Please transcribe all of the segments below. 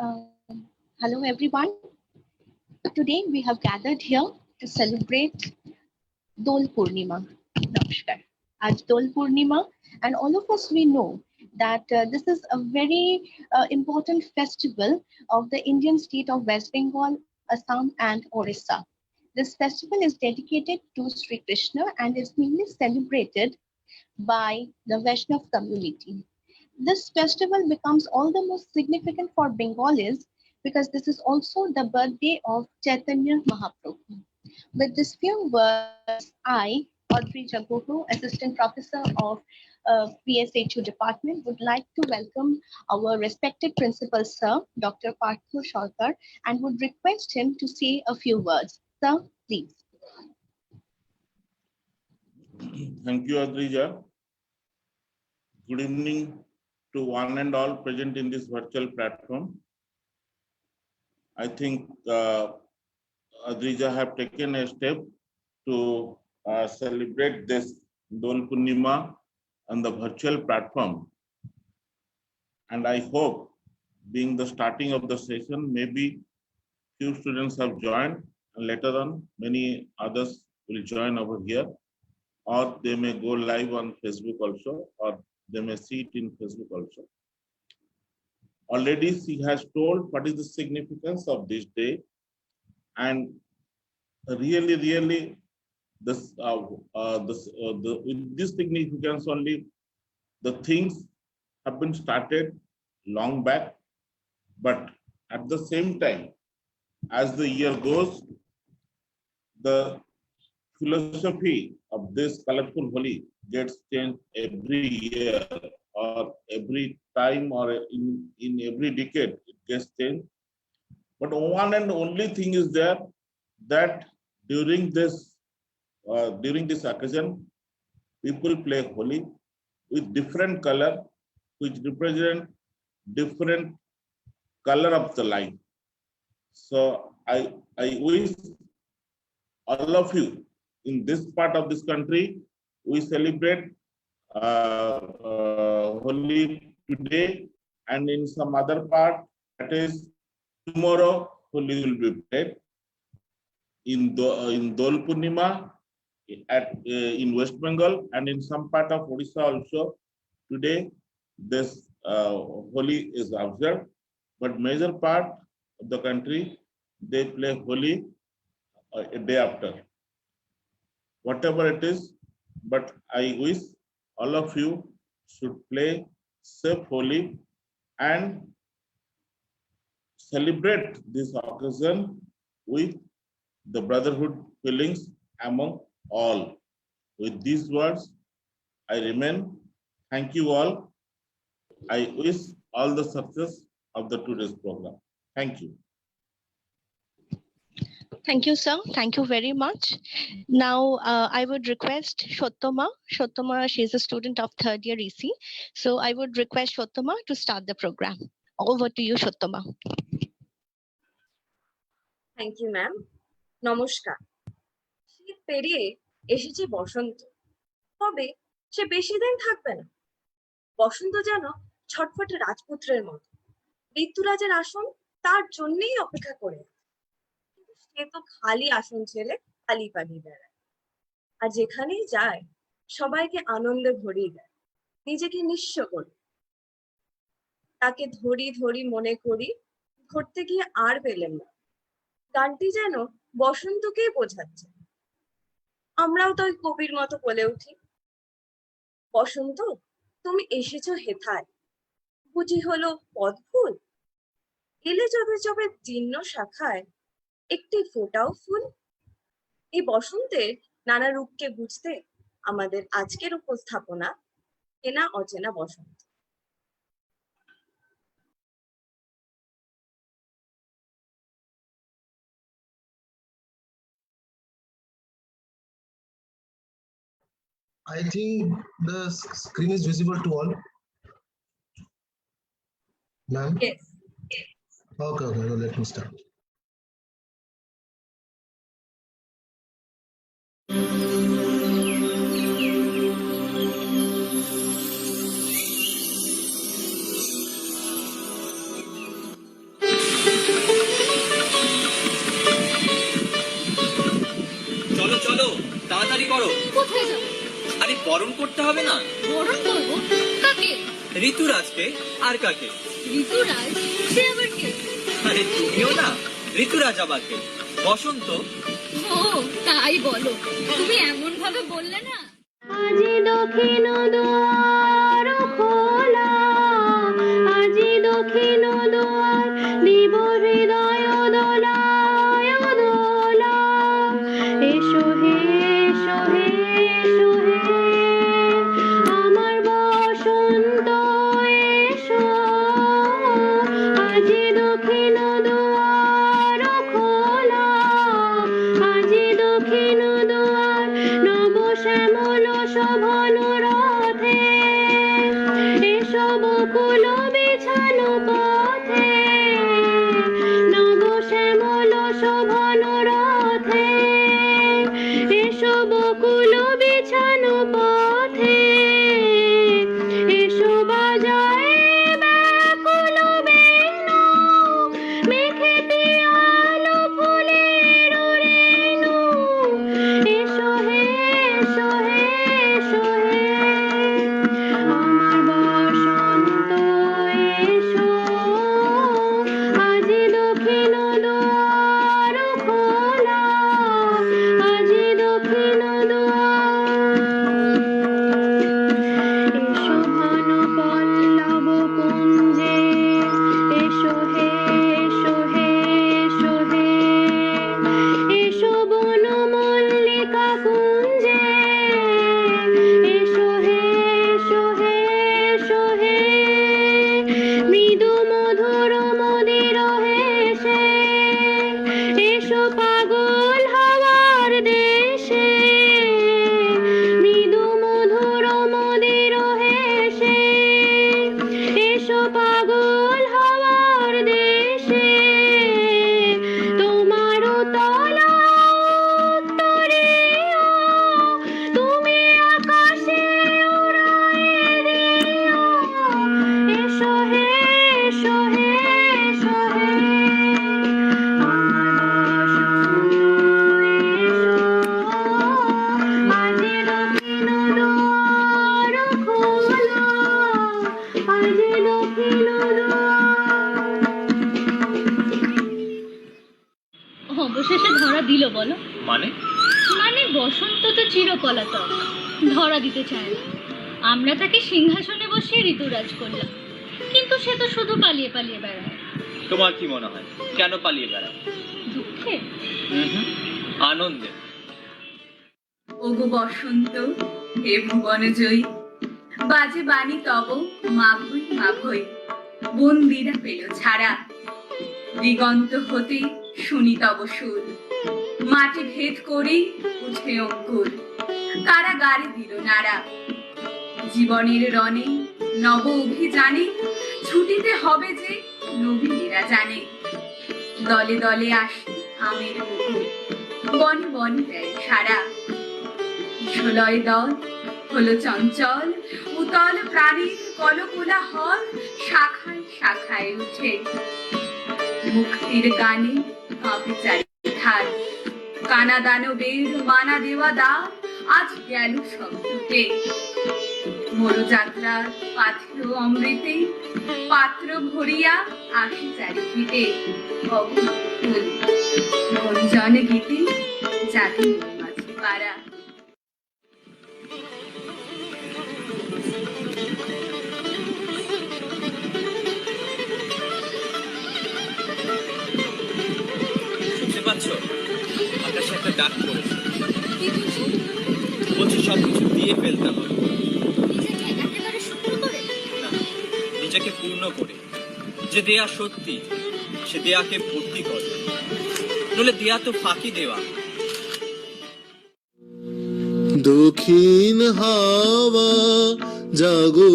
Hello everyone. Today we have gathered here to celebrate Dol Purnima. Namaskar. Aaj Dol Purnima, and all of us we know that this is a very important festival of the Indian state of West Bengal, Assam, and Orissa. This festival is dedicated to Sri Krishna and is mainly celebrated by the Vaishnav community. This festival becomes all the more significant for Bengalis because this is also the birthday of Chaitanya Mahaprabhu. With these few words, I, Audrey Jagohu, Assistant Professor of PSHU Department, would like to welcome our respected Principal Sir, Dr. Parthu Sarkar, and would request him to say a few words. Sir, please. Thank you, Adrija. Good evening to one and all present in this virtual platform. I think Adrija have taken a step to celebrate this Dol Purnima on the virtual platform. And I hope, being the starting of the session, maybe few students have joined, and later on many others will join over here, or they may go live on Facebook also, or they may see it in Facebook also. Already she has told what is the significance of this day, and really this with this significance only, the things have been started long back, but at the same time, as the year goes, the philosophy of this colorful Holi gets changed every year, or every time, or in every decade it gets changed. But one and only thing is there, that during this occasion, people play Holi with different color, which represent different color of the life. So I wish all of you in this part of this country, we celebrate Holi today, and in some other part, that is tomorrow, Holi will be played. In Dol Purnima in West Bengal, and in some part of Odisha also, today this Holi is observed, but major part of the country, they play Holi a day after. Whatever it is, but I wish all of you should play safe Holi and celebrate this occasion with the brotherhood feelings among all. With these words, I remain. Thank you all. I wish all the success of the today's program. Thank you. Thank you, sir. Thank you very much. Now, I would request Shottama. Shottama, she is a student of third year EC. So I would request Shottama to start the program. Over to you, Shottama. Thank you, ma'am. নমস্কার। শীত পেরিয়ে এসেছে বসন্ত, তবে সে বেশি দিন থাকবে না। বসন্ত যেন ছটফটে রাজপুত্রের মতো, ঋতুরাজের আসন তার জন্যই অপেক্ষা করে। কিন্তু সে তো খালি আসন ছেড়ে খালি পালিয়ে বেড়ায়, আর যেখানেই যায় সবাইকে আনন্দে ভরিয়ে দেয়, নিজেকে নিঃস্ব করে। তাকে ধরি ধরি মনে করি, ধরতে গিয়ে আর পেলেন না। গানটি যেন বসন্তকেই বোঝাচ্ছে। আমরাও তো ওই কবির মতো বলে উঠি, বসন্ত তুমি এসেছো হেথায়, বুঝি হলো পদফুল, এলে যবে যবে জীর্ণ শাখায় একটি ফোঁটাও ফুল। এই বসন্তের নানা রূপকে বুঝতে আমাদের আজকের উপস্থাপনা চেনা অচেনা বসন্ত। I think the screen is visible to all. Ma'am? Yes. Okay, let me start. হবে না? বরণ করবো কাকে? ঋতুরাজকে। আর কাকে? ঋতুরাজ? সে আবার কে? আরে তুমিও না, ঋতুরাজ আবার কে? বসন্ত। ও তাই বলো, তুমি এমন ভাবে বললে না। আজি দক্ষিণ দুয়ার খোলা, আজি দক্ষিণ দুয়ার দিব হৃদয় দোলায় দোলা। এসো হে এসো হে এসো হে আমার বসন্ত এসো। আজি দক্ষিণ দুয়ার খোলা, আজি দক্ষিণ দুয়ার নব শ্যামল শোভন রথে। এসো বকুল বিছানো পথে, নব শ্যামল শোভন রথে। এসো বকুল বিছানো পথে, এসো বাজায় ব্যাকুল বেণু, মেঘে পিয়ালো ফুলের রেণু। এসো হে এসো হে এসো হে আমার বসন্ত এসো। আজি দক্ষিণ দুয়ার খোলা, আজি দক্ষিণ দুয়ার। এসো ঘন পল্লব কুঞ্জে, এসো হে এসো হে এসো হে। এসো বন মল্লিকা কুঞ্জে, এসো হে এসো হে এসো হে। মৃদু মধুর মদির হেসে, এসো পাগল হওয়ার দেশে। মৃদু মধুর মদির হেসে, এসো পাগল হওয়ার দেশে। তোমার তলা উত্তরীয়, তুমি আকাশে উড়ায়ে দিও। এসো হে এসো হে এসো হে আমার বসন্ত এসো। আজি দক্ষিণ দুয়ার খোলা, আজি দক্ষিণ দুয়ার। অবশেষে ধরা দিল বলো? মানে? মানে বসন্ত তো চিরপলাতক, ধরা দিতে চায় না। আমরা তাকে সিংহাসনে বসিয়ে ঋতুরাজ করলাম, কিন্তু সে তো শুধু পালিয়ে পালিয়ে বেড়ায়। তোমার কি মনে হয় কেন পালিয়ে বেড়ায়? দুঃখে? আনন্দে। ওগো বসন্ত হে ভুবন জয়ী, বাজে বাণী তব মাভৈ মাভৈ। বন্দিরা পেল ছাড়া, দিগন্ত হতে শুনি তব সুর। মাটি ভেদ করে উঠে অঙ্কুর, কারাগারে দিল নাড়া। জীবনের রণে নব অভিযানে ছুটিতে হবে যে নবীনেরা জানে। দলে দলে আসে আমের মুকুল, বনে বনে দেয় সারা। ষোলয় দল হলো চঞ্চল, উতল প্রাণীর কলকোলাহল শাখায় শাখায় উঠে। মুক্তির গানে কাঁপে চারিধার, কানা দানবের মানা দেওয়া দ্বার আজ গেল সব টুটে। মরু যাত্রার পাথর অমৃতে পাত্র ভরিয়া আসি চারিপিঠে। অবুল গুঞ্জন গীতে জাতি মাঝে পাড়া। শুনতে পাচ্ছ? আকাশে একটা ডাক পড়েছে। বলছে সবকিছু দিয়ে ফেলতে হবে। না, নিজেকে পূর্ণ করে। যে দেয়া সত্যি সে দেয়াকে ভর্তি করে, নইলে দেয়া তো ফাঁকি দেওয়া। দক্ষিণ হাওয়া জাগো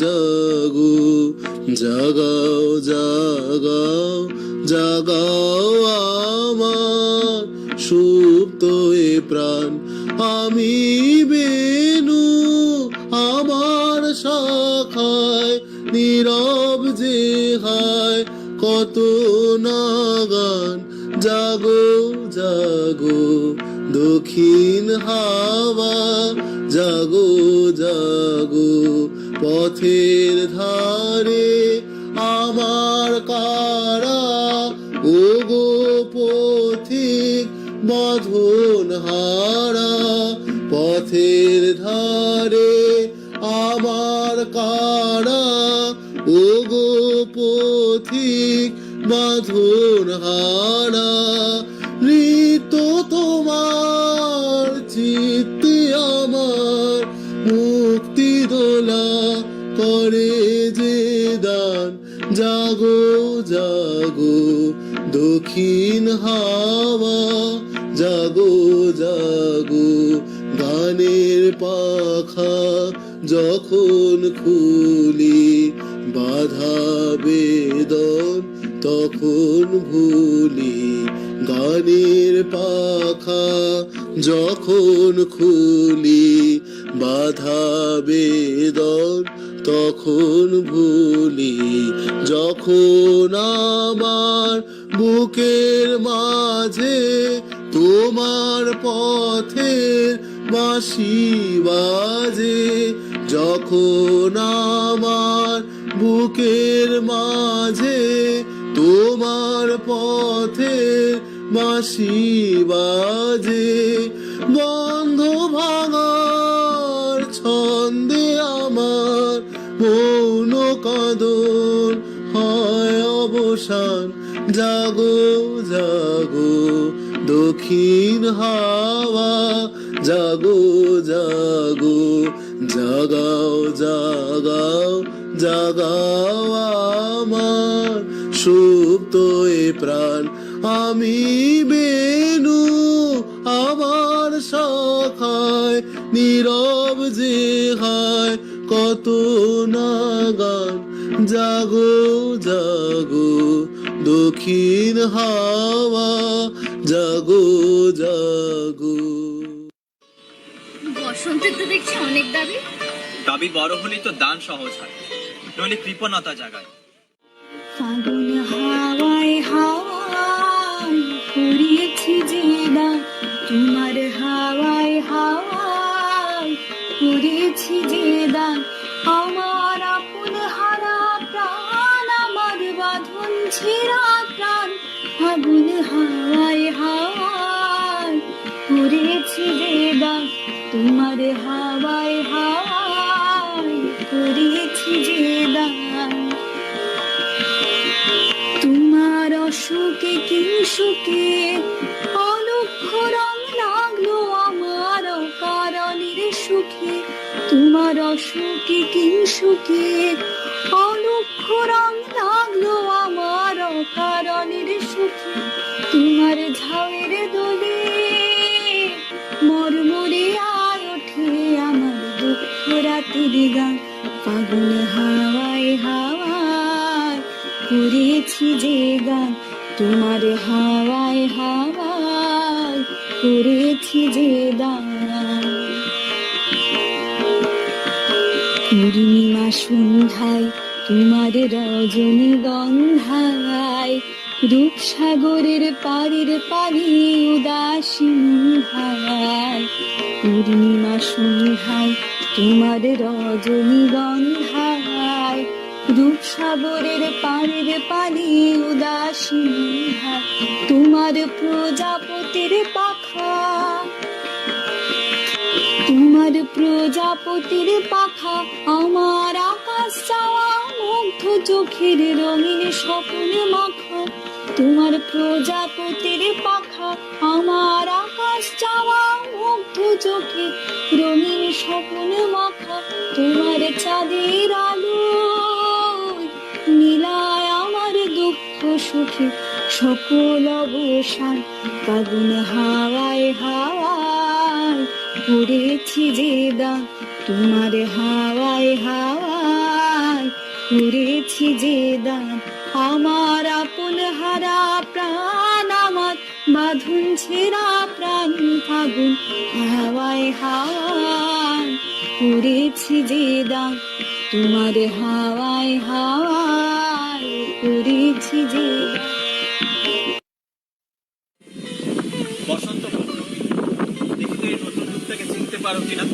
জাগো, জাগাও জাগাও জাগাও আমার সুপ্ত এ প্রাণ। আমি বেনু আমার শাখায় নীরব যে হায় কত নাগান। জাগো জাগো দক্ষিণ হাওয়া জাগো জাগো পথের ধারে আমার কারা ওগো পথিক বাঁধন হারা পথের ধারে আমার কারা ওগো পথিক বাঁধন হারা ঋত তোমার চিত্তে আমার মুক্তি দোলা করে যে দান জাগো জাগো দক্ষিণ হাওয়া জাগো জাগো গানের পাখা যখন খুলি বাধা বেদন তখন ভুলি গানের পাখা যখন খুলি বাধা বেদন তখন ভুলি যখন আমার বুকের মাঝে তোমার পথের বাঁশি বাজে যখন আমার বুকের মাঝে তোমার পথের বাঁশি বাজে বন্ধ ভাঙার ছন্দে আমার মৌন কাঁদন হয় অবসান জাগো জাগো দক্ষিণ হাওয়া জাগো জাগো জাগাও জাগাও জাগাও আমার সুপ্ত এ প্রাণ আমি বেনু আমার শাখায় নীরব যে হায় কত না গান জাগো জাগো দক্ষিণ হাওয়া জাগো জাগো। বসন্তের তো দেখছি অনেক দাবি। দাবি বড় হলেই তো দান সহজ হয়, নইলে কৃপণতা জাগায়। ফাগুন হাওয়ায় হাওয়ায় করিয়েছি যে দান তোমার হাওয়ায় হাওয়ায় করিয়েছি যে দান আমার আপন হারা প্রাণ আমার বাঁধন ছেঁড়া প্রাণ ফাগুন হাওয়ায় হাওয়ায় করিয়েছি যে দান তোমার হাওয়ায় হাওয়ায় করিয়েছি যে দান তোমার অসুখে কিংসুকে অলক্ষ্য রং লাগলো আমার কারণের সুখে তোমার অসুখে কিংসুকে অলক্ষ্য রং লাগলো আমার কারণের সুখে তোমার ঝাউয়ের দোলে মরমরে আয় ওঠে আমার দুঃখ রাতের গান ফাগুন হাওয়ায় হাওয়ায় করেছি যে গান তোমার হাওয়ায় হাওয়ায় করেছি যে দান পূর্ণিমা সন্ধ্যায় তোমার রজনীগন্ধায় রূপসাগরের পাড়ের পাড়ি উদাসী হায় পূর্ণিমা সন্ধ্যায় তোমার রজনীগন্ধায় রূপসাগরের পাড়ের পাড়ি উদাসী হায় তোমার প্রজাপতির পাখা তোমার প্রজাপতির পাখা আমার আকাশ চাওয়া মুগ্ধ চোখের রঙিন স্বপ্ন মাখা তোমার প্রজাপতির পাখা আমার আকাশ চাওয়া মুগ্ধ চোখে রঙিন স্বপ্ন মাখা তোমার চাঁদের আলো নীলায় আমার দুঃখ সুখে সকল অবসান ফাগুন হাওয়ায় হাওয়ায় করেছি যে দান তোমার হাওয়ায় হাওয়ায় করেছি যে দান আমার আপন হারা প্রাণ আমার বাঁধন ছেঁড়া প্রাণ ফাগুন হাওয়ায় হাওয়ায় করেছি যে দান তোমার হাওয়ায় হাওয়ায় করেছি যে দান। বসন্ত পঞ্চমী, দেখি তো এই নতুন রূপটাকে চিনতে পারো কিনা।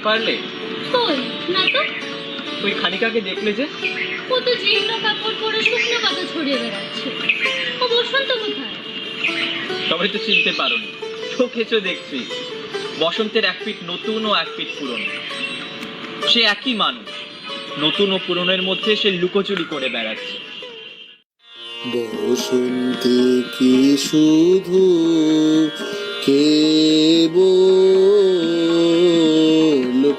পারলে? কই না তো, ওই খানিকাকে দেখলে যে? ও তো জীর্ণ কাপড় পরে শুকনো পাতা ছড়িয়ে বেড়াচ্ছে। ও বসন্ত কোথায়? সবাই তো চিনতে পারোনি, চোখেছো দেখছি। বসন্তের এক পিঠ নতুন ও এক পিঠ পুরনো। সে একই মানুষ, নতুন ও পুরনোর মধ্যে সে লুকোচুরি করে বেড়াচ্ছে। বসন্তে কি শুধু কেবল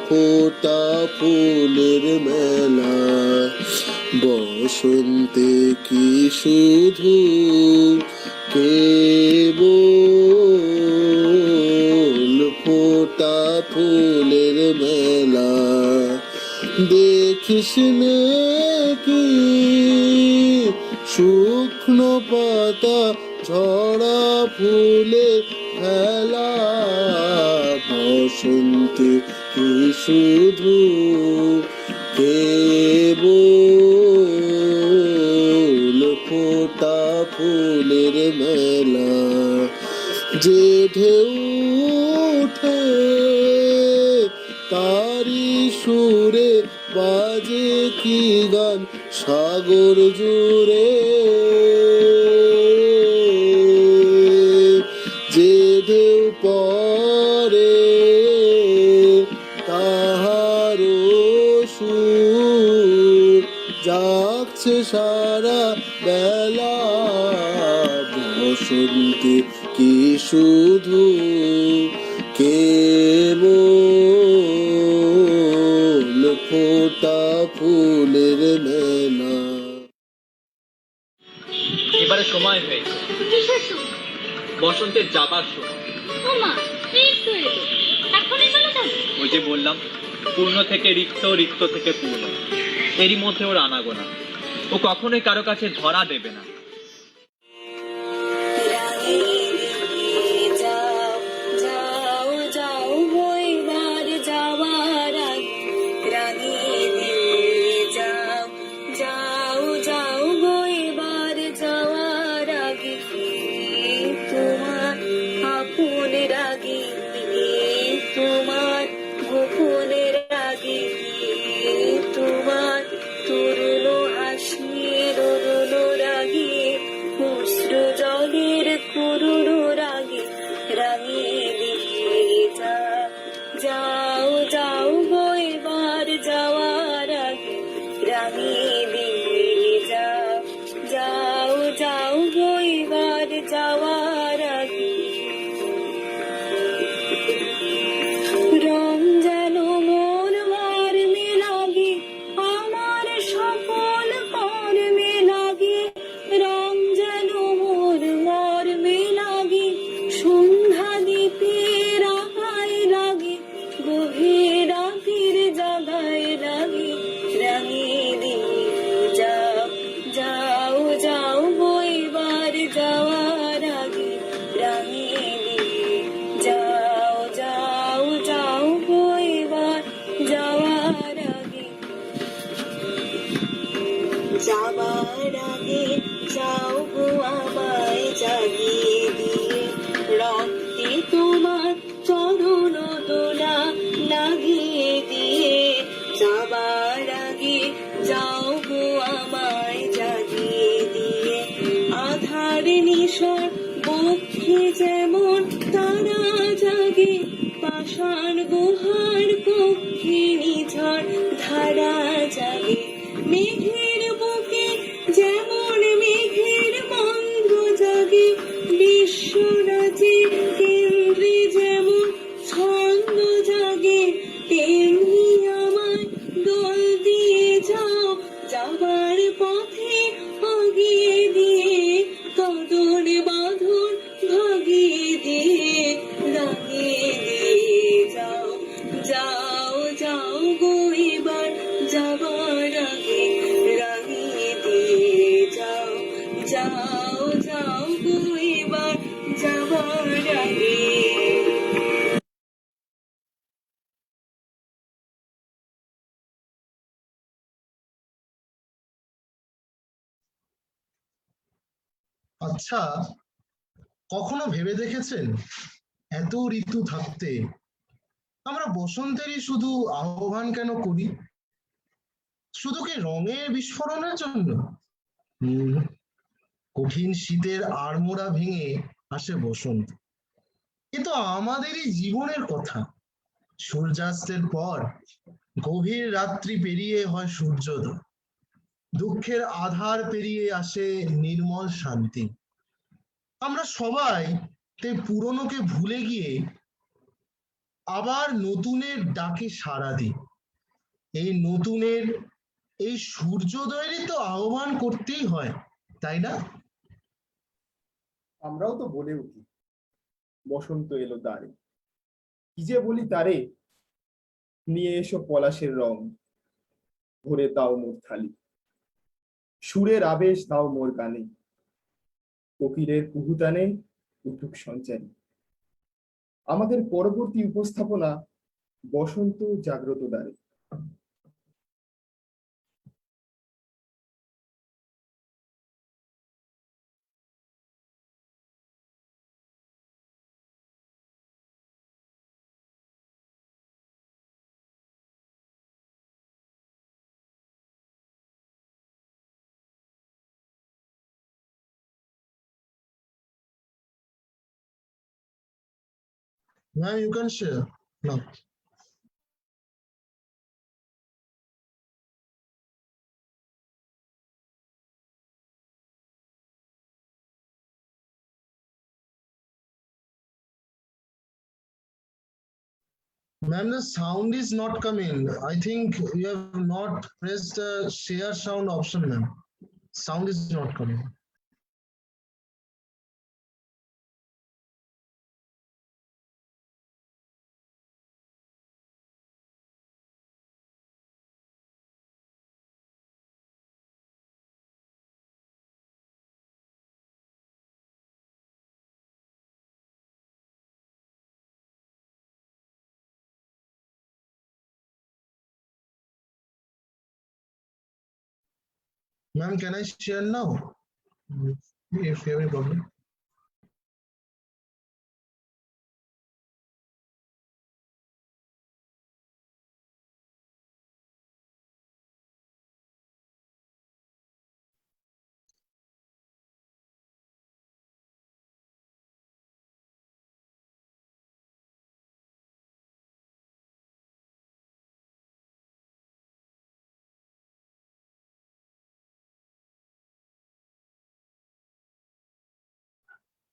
ফোটা ফুলের মেলা, বসন্তে কি শুধু কেবল ফোটা ফুলের মেলা, দেখিস নে কি শুকনো পাতা ঝরা ফুলে খেলা, বসন্তে কি শুধু কেবল ফোটা ফুলের মেলা, যে ঢেউ ওঠে তারি সুরে বাজে কি গান সাগর জুড়ে, যে ঢেউ পরে তাহার সুর জাগছে সারা বেলা, বসন্তে কি শুধু কেবল ফোটা ফুলের মেলা। এবারে সময় হয়েছে, কিসের সময়? বসন্তের যাবার সময়। ও মা, এই তো এলো, এখনই চলে যাবে? ওই যে বললাম, পূর্ণ থেকে রিক্ত, রিক্ত থেকে পূর্ণ, এরই মধ্যে ওর আনাগোনা। ও কখনোই কারো কাছে ধরা দেবে না। যাও যাও যাও বইবার যাওয়ার আগে, রাঙিয়ে দিয়ে যাও যাও যাও বইবার যাওয়ার আগে, তোমার আপন রাগে তোমার গোপন রাগে, তোমার তরুণ হাসির অরুণ রাগে, অশ্রু জলের করুণ রাগে, রাঙিয়ে দিয়ে যাও যাও বইবার যাওয়ার আগে, রাঙিয়ে দিয়ে যাও যাও বইবার যাওয়ার আগে, রং যেন মোর মর্মে লাগে, আমার সকল কর্মে লাগে, রং যেন মোর মর্মে লাগে, সন্ধ্যা দ্বীপের আগায় লাগে, গভীর রাতের জাগায় লাগে, রাঙিয়ে দিয়ে যাও যাও বইবার যাওয়ার আগে, রাঙিয়ে দিয়ে যাও বইবার যাওয়ার আগে, যাবার আগে যাও গো আমায় জাগিয়ে দিয়ে, রক্তে তোমার চরণ দোলা লাগিয়ে দিয়ে, যাবার আগে যাও গো আমায় জাগিয়ে দিয়ে, আধার নিশর বক্ষে যেমন তারা জাগে, পাষাণ গুহার কক্ষে নিঝড় ধারা জাগে, মেঘের বুকে যেমন মেঘের বন্ধ জাগে, বিশ্বরাজে কেন্দ্রে যেমন ছন্দ জাগে, তেমনি আমায় দোল দিয়ে যাও যাবার পথে আগিয়ে দিয়ে, কদর বাঁধন ভাগিয়ে দিয়ে, রাঙিয়ে দিয়ে যাও গো এবার যাবার আগে, রাঙিয়ে দিয়ে যাও গো এবার যাবার আগে। আচ্ছা, কখনো ভেবে দেখেছেন এত ঋতু থাকতে আমরা বসন্তেরই শুধু আহ্বান কেন করি? শুধু কি রঙের বিস্ফোরণের জন্য? হুম, কঠিন শীতের আড়মোড়া ভেঙে আসে বসন্ত। কিন্তু আমাদেরই জীবনের কথা। সূর্যাস্তের পর গভীর রাত্রি পেরিয়ে হয় সূর্যোদয়, দুঃখের আধার পেরিয়ে আসে নির্মল শান্তি। আমরা সবাই তাই পুরনোকে ভুলে গিয়ে আবার নতুনের ডাকে সাড়া দিই। এই নতুনের, এই সূর্যোদয়েরই তো আহ্বান করতেই হয়, তাই না? আমরাও তো বলে উঠি, বসন্ত এলো দ্বারে। কি যে বলি তারে, নিয়ে এসো পলাশের রং, ভরে দাও মোর থালি, সুরের আবেশ দাও মোর গানে, কোকিলের কুহুতানে উঠুক সঞ্চারী। আমাদের পরবর্তী উপস্থাপনা বসন্ত জাগ্রত দ্বারে। Ma'am, you can share. No. Ma'am, the sound is not coming. I think you have not pressed the share sound option, ma'am. Sound is not coming. Ma'am, can I share now? If you have any problem.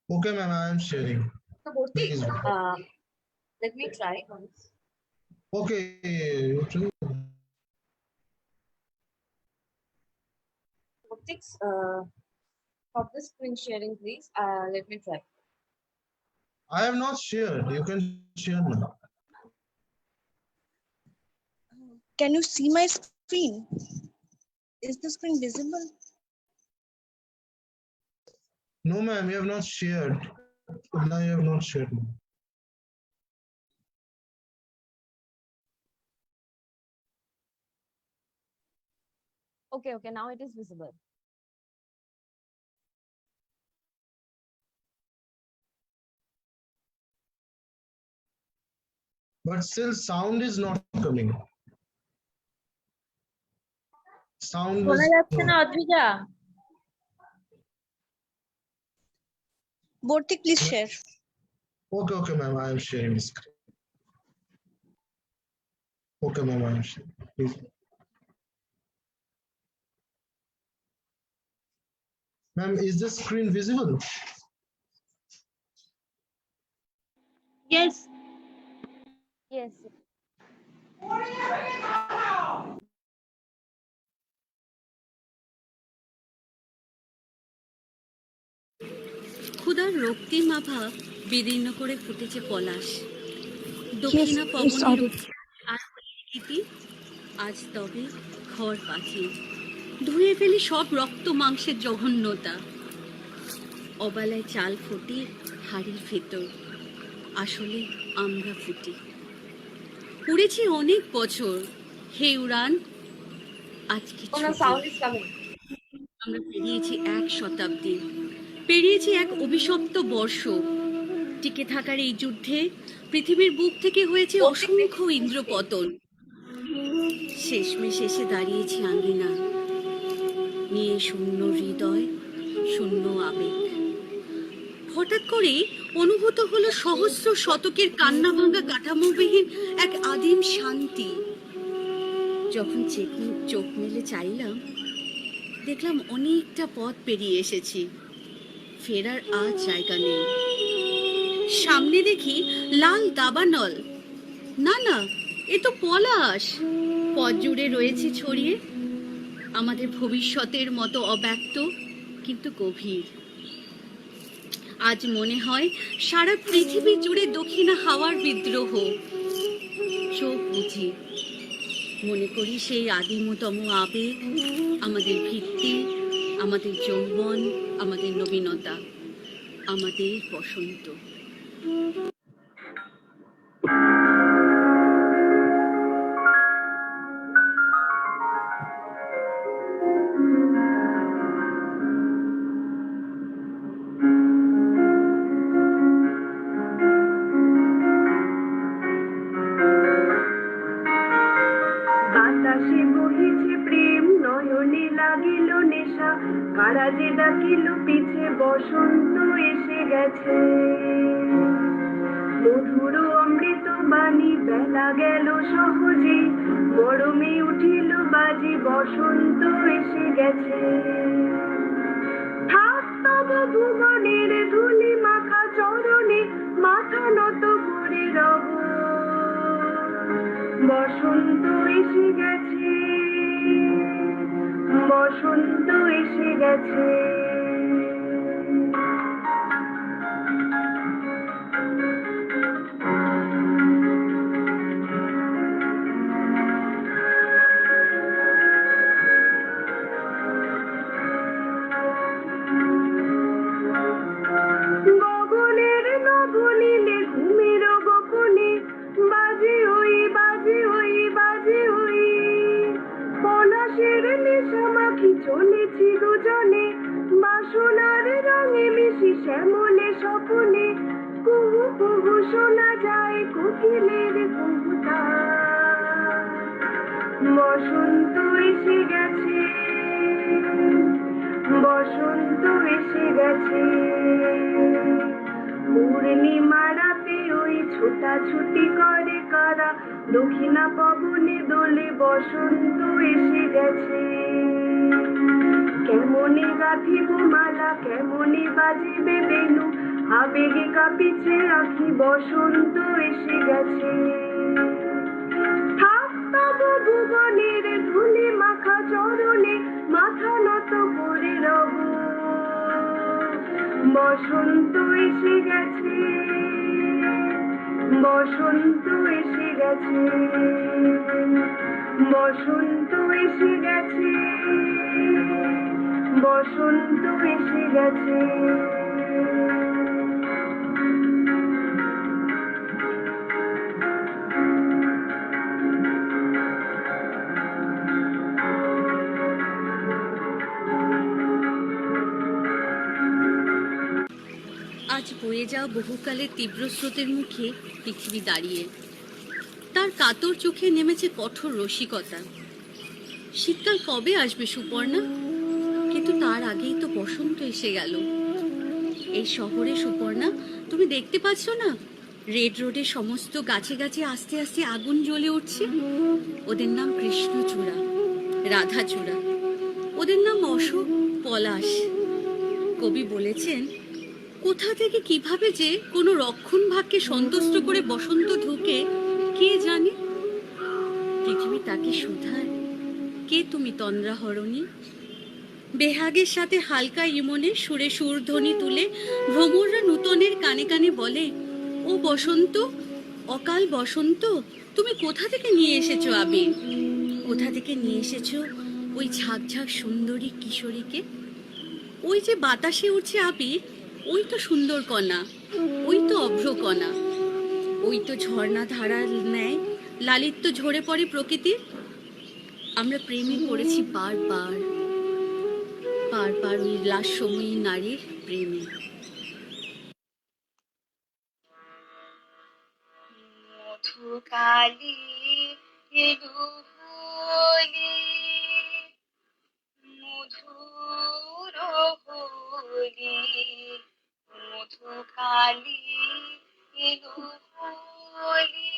Okay, ma'am, I am sharing. তো ভর্তি, Please. let me try. Okay. Vortex, stop the screen sharing, please. Let me try. I have not shared. You can share now. Can you see my screen? Is the screen visible? No, ma'am, you have not shared. No, you have not shared. Okay, now it is visible. But still sound is not coming. Sound is শোনা যাচ্ছে না Adrija? Bortik, please share. okay, ma'am, I am sharing the screen. Okay, ma'am, I am sharing. Please. Ma'am, is the screen visible? Yes. Yes. ক্ষুধার রক্তিম আভা বিদীর্ণ করে ফুটেছে পলাশ, দক্ষিণা পবনে আর গীতি আজ তবে ঘর পাখি ধুয়ে ফেলি সব রক্ত মাংসের জঘন্যতা। অবালায় চাল ফুটি হাড়ির ভেতর, আসলে আমরা ফুটি। উড়েছি অনেক বছর, হে উড়ান আজকে Oh, no, sound is coming. আমরা পেরিয়েছি 1 শতাব্দী, পেরিয়েছি এক অভিশপ্ত বর্ষ, টিকে থাকার এই যুদ্ধে পৃথিবীর বুক থেকে হয়েছে অসংখ্য ইন্দ্রপতন। শেষমেশ এসে দাঁড়িয়েছি আঙ্গিনা নিয়ে, শূন্য হৃদয়, শূন্য আবেগ। হঠাৎ করেই অনুভূত হলো সহস্র শতকের কান্না ভাঙা কাঠামোবিহীন এক আদিম শান্তি। যখন চোখ মেলে চাইলাম, দেখলাম অনেকটা পথ পেরিয়ে এসেছি, ফেরার আর জায়গা নেই। সামনে দেখি লাল দাবানল, না না, এ তো পলাশ। পথ জুড়ে রয়েছে ছড়িয়ে আমাদের ভবিষ্যতের মতো অব্যক্ত কিন্তু গভীর। আজ মনে হয় সারা পৃথিবী জুড়ে দক্ষিণা হাওয়ার বিদ্রোহ। চোখ বুঝি মনে করি সেই আদিমতম আবেগ, আমাদের ভিত্তি, আমাদের যৌবন, আমাদের নবীনতা, আমাদের বসন্ত। বাতাসে বহিছে প্রেম, নয়নে লাগিল নেশা, কারা যে ডাকিল পিছে, বসন্ত এসে গেছে। মধুর অমৃত বাণী, বেলা গেল সহজে, গরমে উঠিল বাজি, বসন্ত এসে গেছে। থাক তব ভুবনের ধুলি মাখা চরণে, মাথা নত করে রব, বসন্ত এসে গেছে, বসন্ত এসে গেছে। গগনের নবনীলে ঘুমের গোপনে, বাজে ওই বাজে ওই বাজে ওই, পলাশের নেশা মাখি চলেছি দুজনে, বাসনার রঙে মিশি শ্যামলে স্বপনে, কুহু কুহু শোনা যায় কোকিলের কুহুতাল। বসন্ত এসে গেছে, বসন্ত এসে গেছে। পূর্ণিমা রাতে ওই ছোটাছুটি করে কারা, দক্ষিণা পবনে দোলে, বসন্ত এসে গেছে। কেমনে গাঁথিব মালা, কেমনে বাজিবে বেনু, আবেগে কাঁপিছে আঁখি, বসন্ত এসে গেছে। থাক তব ভুবনের ধুলি মাখা চরণে, মাথা নত করে রব, বসন্ত এসে গেছে, বসন্ত এসে গেছে, বসন্ত এসে গেছে, বসন্ত এসে গেছে। আজ বয়ে যাওয়া বহুকালের তীব্র স্রোতের মুখে পৃথিবী দাঁড়িয়ে, তার কাতর চোখে নেমেছে কঠোর রসিকতা। শীতকাল কবে আসবে সুপর্ণা? কিন্তু তার আগেই তো বসন্ত এসে গেল। এই শহরে সুপর্ণা, তুমি দেখতে পাচ্ছ না, রেড রোডে সমস্ত গাছে গাছে আস্তে আস্তে আগুন জ্বলে উঠছে। ওদের নাম কৃষ্ণচূড়া, রাধাচূড়া, ওদের নাম অশোক, পলাশ। কবি বলেছেন, কোথা থেকে কিভাবে যে কোনো রক্ষণ ভাগকে সন্তুষ্ট করে বসন্ত ঢুকে কে জানে। পৃথিবী তাকে শুধায়, কে তুমি তন্দ্রাহরণী? বেহাগের সাথে হালকা ইমনে সুরে সুরধ্বনি তুলে ভ্রমররা নূতনের কানে কানে বলে, ও বসন্ত, অকাল বসন্ত, তুমি কোথা থেকে নিয়ে এসেছো আবির? কোথা থেকে নিয়ে এসেছো ওই ঝাঁকঝাঁক সুন্দরী কিশোরীকে? ওই যে বাতাসে উঠছে আবির, ওই তো সুন্দর কণা, ওই তো অভ্র কণা, ওই তো ঝর্ণা ধারার ন্যায় লালিত্য ঝরে পড়ে প্রকৃতির। আমরা প্রেমে পড়েছি বারবার, বারবার ওই লাস্যময়ী নারীর প্রেমে। কালি এলো হোলি মধুর হোলি মধু কালি এলো হোলি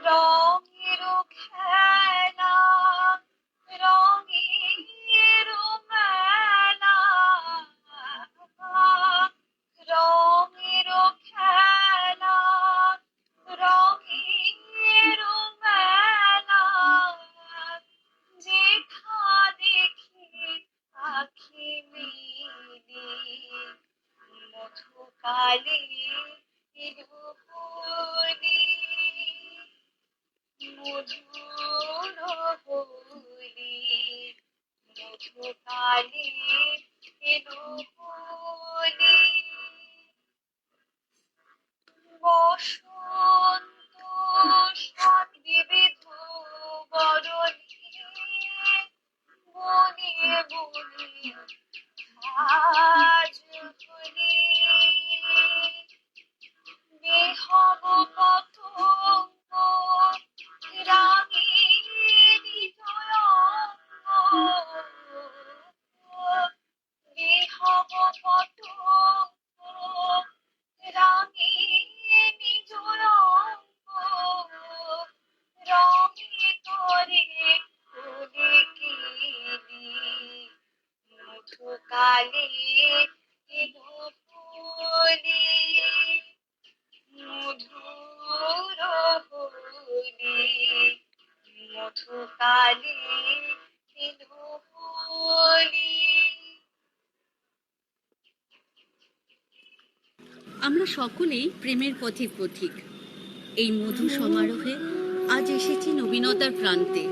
রঙের খেলা রঙের মেলা রঙের খেলা রঙের মেলা যেথা দেখি আখি মিলি মধুকালে এলো হোলি মধুর হোলি মধুকালে এলো হোলি বসন্ত সাত বিবিধ বরণী বনে বনে আজ হোলি বেহব পতঙ্গ রাঙিনী তরঙ্গ বেহব পতঙ্গ রাঙিনী তরঙ্গ রঙে করে ফুলে কেলি মধুকালে এলো হোলি মধুর হোলি মধুকালে এলো হোলি আমরা সকলেই প্রেমের পথিক পথিক। এই মধু সমারোহে আজ এসেছি নবীনতার প্রান্তে।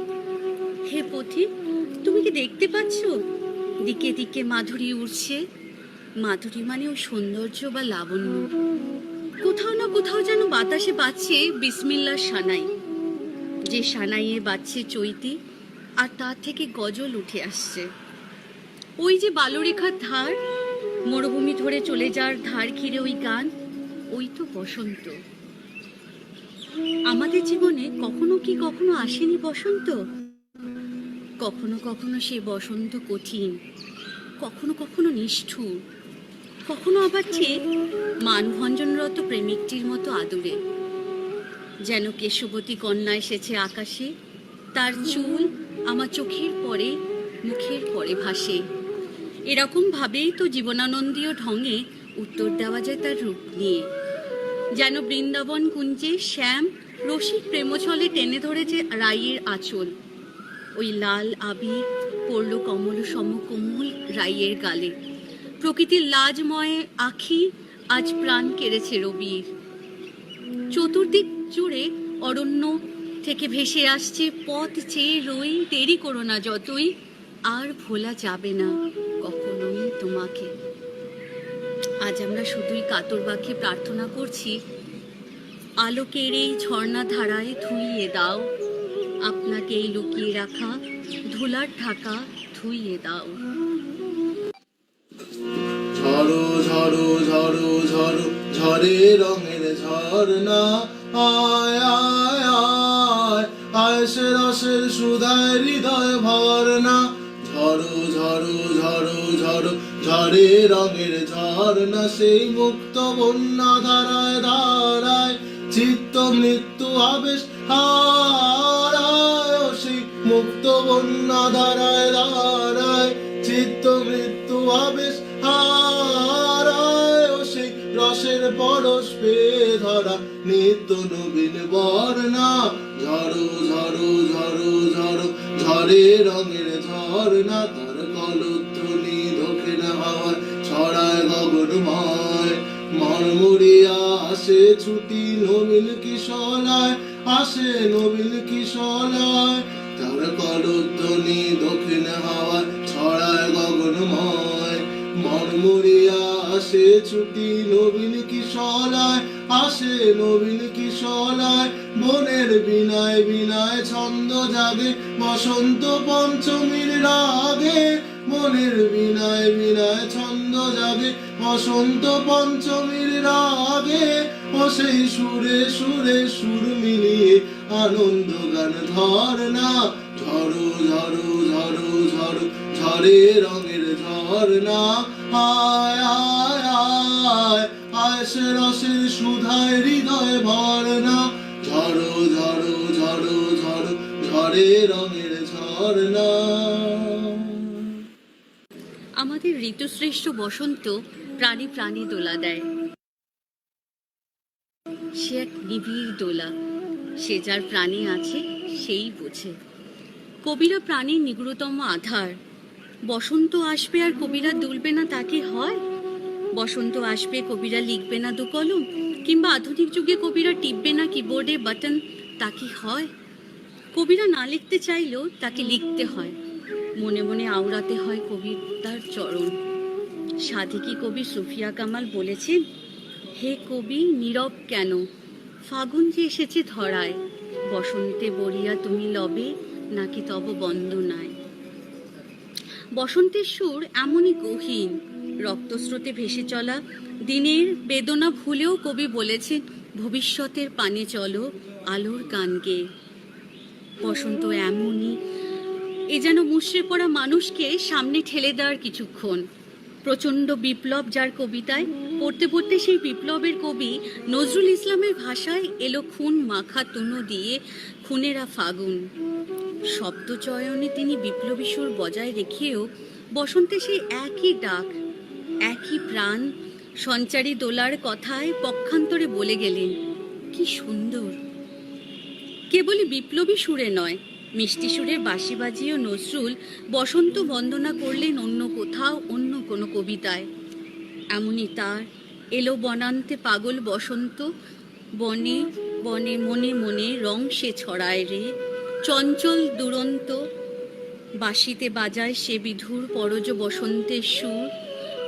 হে পথিক, তুমি কি দেখতে পাচ্ছ দিকে দিকে মাধুরী উড়ছে? মাধুরী মানে ও সৌন্দর্য বা লাবণ্য। কোথাও না কোথাও যেন বাতাসে বাজছে বিসমিল্লার সানাই, যে সানাইয়ে বাজছে চৈতি, আর তার থেকে গজল উঠে আসছে। ওই যে বালুরেখার ধার, মরুভূমি ধরে চলে যাওয়ার ধার ঘিরে ওই গান, ওই তো বসন্ত। আমাদের জীবনে কখনো কি কখনো আসেনি বসন্ত? কখনো কখনো সেই বসন্ত কঠিন, কখনো কখনো নিষ্ঠুর, কখনো আবার ঠিক মানভঞ্জনরত প্রেমিকটির মতো আদুরে। যেন কেশবতী কন্যা এসেছে আকাশে, তার চুল আমার চোখের পরে মুখের পরে ভাসে। এরকম ভাবেই তো জীবনানন্দীয় ঢঙে উত্তর দেওয়া যায় তার রূপ নিয়ে। যেন বৃন্দাবন কুঞ্জে শ্যাম রসিক প্রেমছলে টেনে ধরেছে রাইয়ের আঁচল। ওই লাল আবির পড়ল কমল সম কোমল রাইয়ের গালে। প্রকৃতির লাজময় আখি আজ প্রাণ কেড়েছে রবির। চতুর্দিক জুড়ে অরণ্য থেকে ভেসে আসছে পথ চেয়ে রই, দেরি করো না যতই, আর ভোলা যাবে না কখনোই তোমাকে। আজ আমরা শুধুই কাতর বাক্যে প্রার্থনা করছি, আলোকের এই ঝর্ণা ধারায় ধুইয়ে দাও, আপনাকে এই লুকিয়ে রাখা ধুলার ঢাকা ধুইয়ে দাও। ঝড়ো ঝড়ো ঝড়ো ঝড়ো ঝরে রঙের ঝর্ণা, আয় আয় আয় আয় সে রসের সুধায় হৃদয় ভরনা। ঝড়ো ঝড়ো ঝড়ো ঝড়ো ঝরে রঙের ঝর্ণা, সেই মুক্ত বন্যা ধারায় ধারায় চিত্ত মৃত্যু আবেশ হারায়। সেই মুক্ত বন্যা ধারায় ধারায় চিত্ত মৃত্যু আবেশ হারায়। সেই রসের পরশ পেয়ে ধরা নিত্য নবীন বর্ণা। ঝড়ো ঝড়ো ঝড়ো ঝড়ো ঝরে রঙের ঝর্ণা, তার কলধ্বনি দক্ষিণ হাওয়ায় ছড়ায় গগনময়। মরমরিয়া আসে ছুটি নবীন কিশলায়, আসে নবীন কিশলায়, তার কলধ্বনি দক্ষিণ হাওয়ায় ছড়ায় গগনময়। মরমরিয়া আসে ছুটি নবীন কিশলায়, আসে নবীন কিশলায়, বনের বিনায় বিনায় ছন্দ জাগে বসন্ত পঞ্চমীর রাগে। মনের বিনায় বিনায় ছন্দ জাগে বসন্ত পঞ্চমীর রাগে। সেই সুরে সুরে সুর মিলিয়ে আনন্দ গান ধর না, ঝড়ো ঝড়ো ঝড়ো ঝড়ো ঝড়ে রঙের ঝর্ণা, আয় আয় আয় আয় সে রসের সুধায় হৃদয় ভর না, ঝড়ো ঝড়ো ঝড়ো ঝড়ো ঝড়ে রঙের ঝর্ণা। আমাদের ঋতুশ্রেষ্ঠ বসন্ত প্রাণী প্রাণী দোলা দেয়। সে এক নিবিড় দোলা, সে যার প্রাণী আছে সেই বোঝে। কবিরা প্রাণীর নিগুড়তম আধার। বসন্ত আসবে আর কবিরা দুলবে না, তা কি হয়? বসন্ত আসবে, কবিরা লিখবে না দু কলম, কিংবা আধুনিক যুগে কবিরা টিপবে না কিবোর্ডে বাটন, তা কি হয়? কবিরা না লিখতে চাইলেও তাকে লিখতে হয়, মনে মনে আওড়াতে হয় কবিতার চরণ। সাধেকি কবি সুফিয়া কামাল বলেছেন, হে কবি নীরব কেন, ফাগুন যে এসেছে ধরায়, বসন্তে বরিয়া তুমি লবে, নাকি তব বন্দনায়। বসন্তের সুর এমনই গহীন, রক্তস্রোতে ভেসে চলা দিনের বেদনা ভুলেও কবি বলেছেন, ভবিষ্যতের পানে চলো আলোর গান গেয়ে। বসন্ত এমনই, এ যেন মুষড়ে পড়া মানুষকে সামনে ঠেলে দেওয়ার কিছুক্ষণ। প্রচণ্ড বিপ্লব যার কবিতায়, পড়তে পড়তে সেই বিপ্লবের কবি নজরুল ইসলামের ভাষায় এলো খুন মাখা তুনো দিয়ে খুনেরা ফাগুন। শব্দচয়নে তিনি বিপ্লবী সুর বজায় রেখেও বসন্তে সেই একই ডাক, একই প্রাণ সঞ্চারী দোলার কথায় পক্ষান্তরে বলে গেলেন, কি সুন্দর। কেবলই বিপ্লবী সুরে নয়, মিষ্টি সুরে বাঁশি বাজিয়েও নজরুল বসন্ত বন্দনা করলেন অন্য কোথাও, অন্য কোনো কবিতায়। এমনই তার এলো বনান্তে পাগল বসন্ত, বনে বনে মনে মনে রং সে ছড়ায় রে, চঞ্চল দুরন্ত বাঁশিতে বাজায় সে বিধুর পরজ বসন্তের সুর,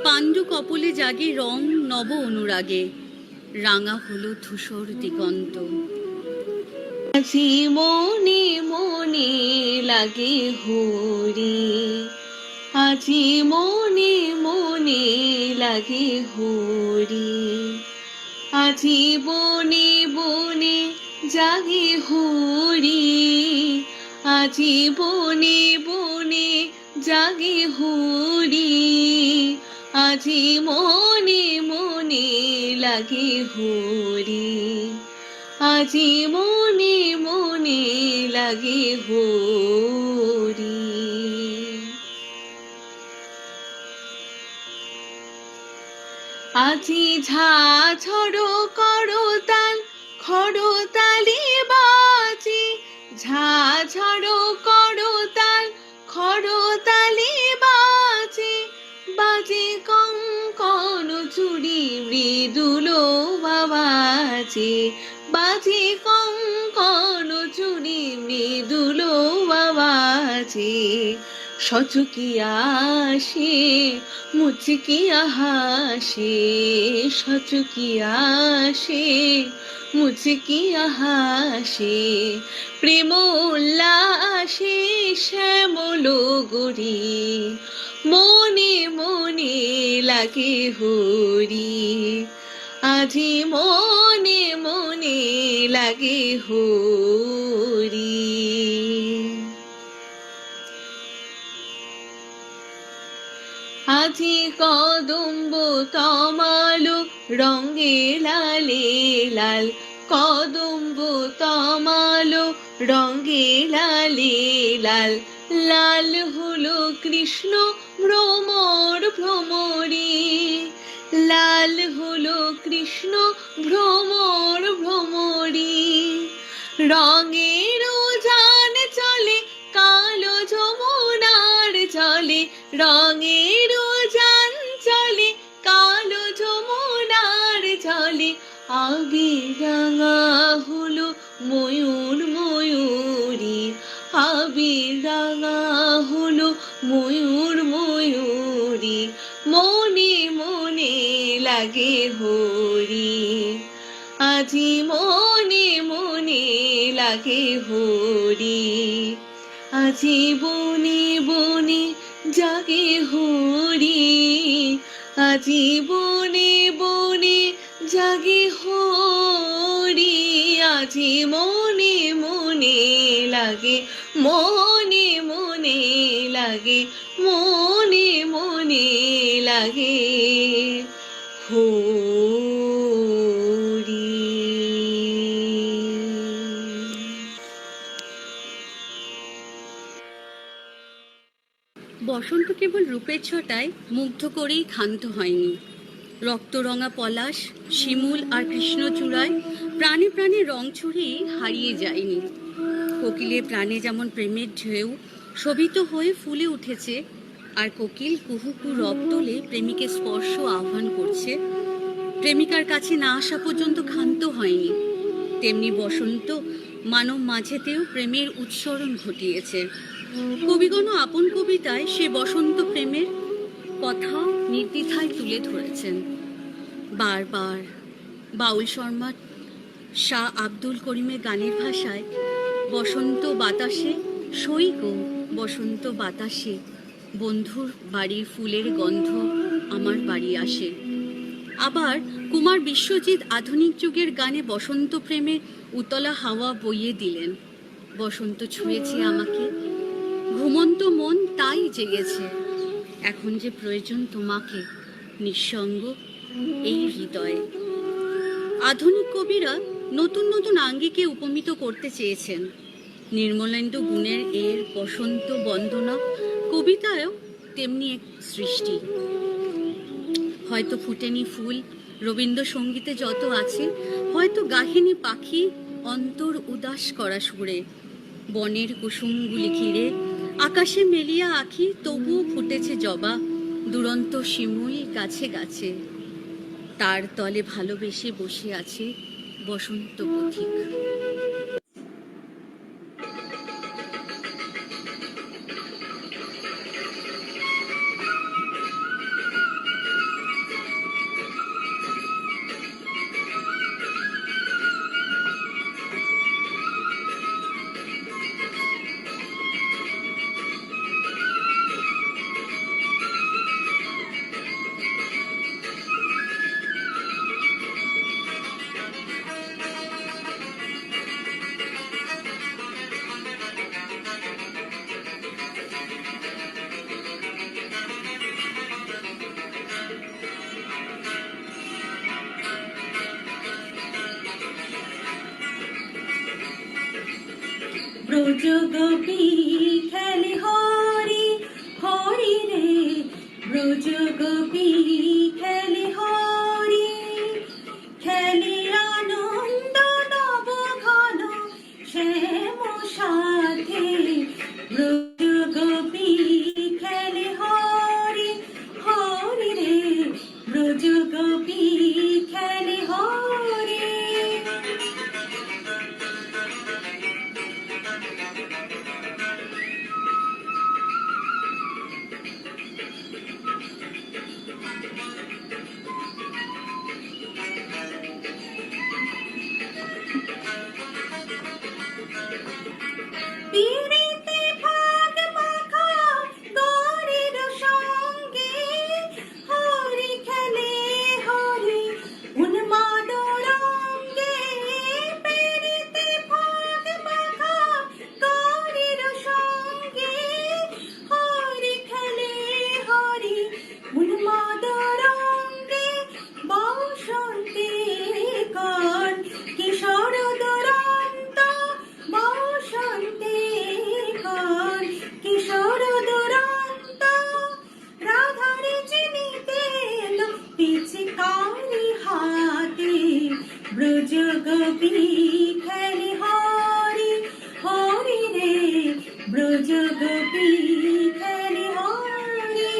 পাণ্ডু কপলে জাগে রং নব অনুরাগে, রাঙা হলো ধূসর দিগন্ত। আজি মনে মনে লাগে হরি, আজি মনে মনে লাগে হরি, আজি বনে বনে জাগে হরি, আজি বনে বনে জাগে হরি, আজি মনে মনে লাগে হরি, আজি মনে মনে লাগে হরি। আজি ঝা ঝড়ো করতাল খড়তালি বাজি, ঝা ঝড়ো করতাল খড়তালি বাজি, বাজে কঙ্কন চুড়ি মৃদুল বাবাজি, বাজে কঙ্কন চুড়ি মৃদুল বাবাজি, সচকিয়া আসে মুচকিয়া হাসে, সচকিয়া আসে মুচকিয়া হাসে, প্রেম উল্লাসে শ্যামল গরি, মনে মনে লাগে হরি, আজি মনে মনে লাগে হরি। আজি কদম্ব তমালো রঙে লালে লাল, কদম্ব তমালো রঙে লালে লাল, লাল হলো কৃষ্ণ ভ্রমর ভ্রমরি, লাল হলো কৃষ্ণ ভ্রমর ভ্রমরি, রঙের উজান চলে কালো যমুনার জলে, রঙের উজান চলে কালো যমুনার জলে, আবির রাঙা হলো ময়ূর ময়ূরী, আবির রাঙা হলো ময়ূর ময়ূরী, মনে মনে লাগে হরি, আজি মনে মনে লাগে হরি, আজি বনে বনে জাগে হরি, আজি বনে বনে জাগে হরি। মাঝি মনে মনে লাগে, মনে মনে লাগে, মনে মনে লাগে হরি। বসন্ত কেবল রূপের ছটায় মুগ্ধ করেই ক্ষান্ত হয়নি। রক্তরঙা পলাশ, শিমুল আর কৃষ্ণচূড়ায় প্রাণে প্রাণে রং ছড়িয়ে হারিয়ে যায়নি। কোকিলের প্রাণে যেমন প্রেমের ঢেউ শোভিত হয়ে ফুলে উঠেছে, আর কোকিল কুহুকু রব তোলে প্রেমিকের স্পর্শ আহ্বান করছে, প্রেমিকার কাছে না আসা পর্যন্ত ক্ষান্ত হয়নি। তেমনি বসন্ত মানব মাঝেতেও প্রেমের উৎসরণ ঘটিয়েছে। কবিগণ আপন কবিতায় সে বসন্ত প্রেমের কথা নির্দ্বিধায় তুলে ধরেছেন। বারবার বাউল শর্মা শাহ আব্দুল করিমের গানের ভাষায় বসন্ত বাতাসে সই গো বসন্ত বাতাসে, বন্ধুর বাড়ির ফুলের গন্ধ আমার বাড়ি আসে। আবার কুমার বিশ্বজিৎ আধুনিক যুগের গানে বসন্ত প্রেমে উতলা হাওয়া বইয়ে দিলেন। বসন্ত ছুঁয়েছে আমাকে, ঘুমন্ত মন তাই জেগেছে, এখন যে প্রয়োজন তোমাকে নিঃসঙ্গ এই হৃদয়ে। আধুনিক কবিরা নতুন নতুন আঙ্গিকে উপমিত করতে চেয়েছেন। নির্মলেন্দু গুণের এর বসন্ত বন্দনা কবিতায়ও তেমনি এক সৃষ্টি। হয়তো ফুটেনি ফুল রবীন্দ্রসঙ্গীতে যত আছে, হয়তো গাহিনী পাখি অন্তর উদাস করা সুরে, বনের কুসুমগুলি ঘিরে আকাশে মেলিয়া আঁখি তবুও ফুটেছে জবা, দুরন্ত শিমুল গাছে গাছে, তার তলে ভালোবেসে বসে আছে বসন্ত পথিক। ব্রজ গোপী খেলে হরি হরি রে, ব্রজ গোপী খেলে হরি, খেলে আনন্দ নব ঘন শ্যাম সাথে, ব্রজ গোপী খেলে হরি হরি রে, ব্রজ গোপী খেলে হরি। পিড়িতে ভাগ মাখা তোরের সঙ্গে হরি খেলে হরি উন্মাদ রঙ্গে, পিড়িতে ভাগ মাখা তোরের সঙ্গে হরি খেলে হরি উন্মাদ রঙ্গে, বসন্তে কণ কিশোর দুরন্ত, বসন্তে কণ কিশোর দুরন্ত, রাধারে চিনিতে এলো পিচকারি হাতে, ব্রজ গোপী খেলে হরি হরি রে, ব্রজ গোপী খেলে হরি।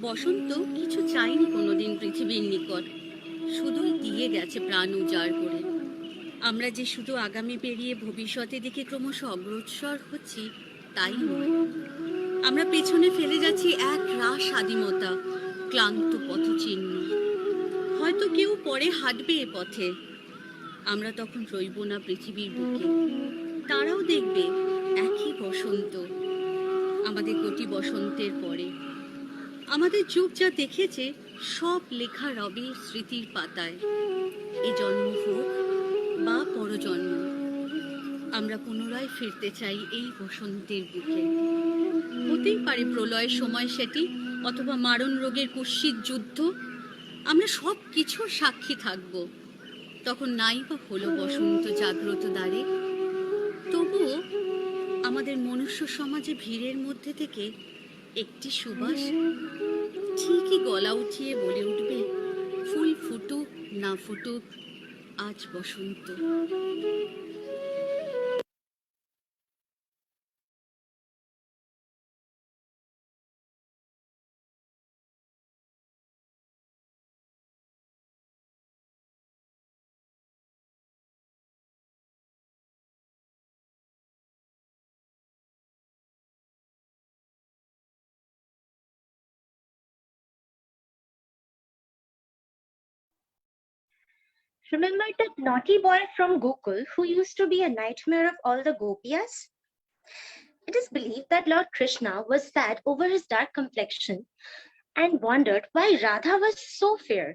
বসন্ত কিছু চাইনি কোনোদিন পৃথিবীর নিকট, শুধুই দিয়ে গেছে প্রাণ উজাড় করে। আমরা যে শুধু আগামী পেরিয়ে ভবিষ্যতের দিকে ক্রমশ অগ্রসর হচ্ছি তাই নয়, আমরা পেছনে ফেলে যাচ্ছি এক রাস স্বাধীনতা, ক্লান্ত পথচিহ্ন। হয়তো কেউ পরে হাঁটবে এ পথে, আমরা তখন রইব না পৃথিবীর বুকে, তারাও দেখবে একই বসন্ত, আমাদের কোটি বসন্তের পরে। আমাদের চোখ যা দেখেছে সব লেখা রবে স্মৃতির পাতায়। এ জন্ম হোক বা পরজন্ম, আমরা পুনরায় ফিরতে চাই এই বসন্তের বুকে। হতেই পারে প্রলয়ের সময় সেটি, অথবা মারণ রোগের কুৎসিত যুদ্ধ। আমরা সব কিছুর সাক্ষী থাকব। তখন নাই বা হলো বসন্ত জাগ্রত দ্বারে, তবুও আমাদের মনুষ্য সমাজে ভিড়ের মধ্যে থেকে একটি সুবাস ঠিকই গলা উঠিয়ে বলে উঠবে, ফুল ফুটুক না ফুটুক, আজ বসন্ত। Remember that naughty boy from Gokul who used to be a nightmare of all the gopiyas? It is believed that Lord Krishna was sad over his dark complexion and wondered why Radha was so fair.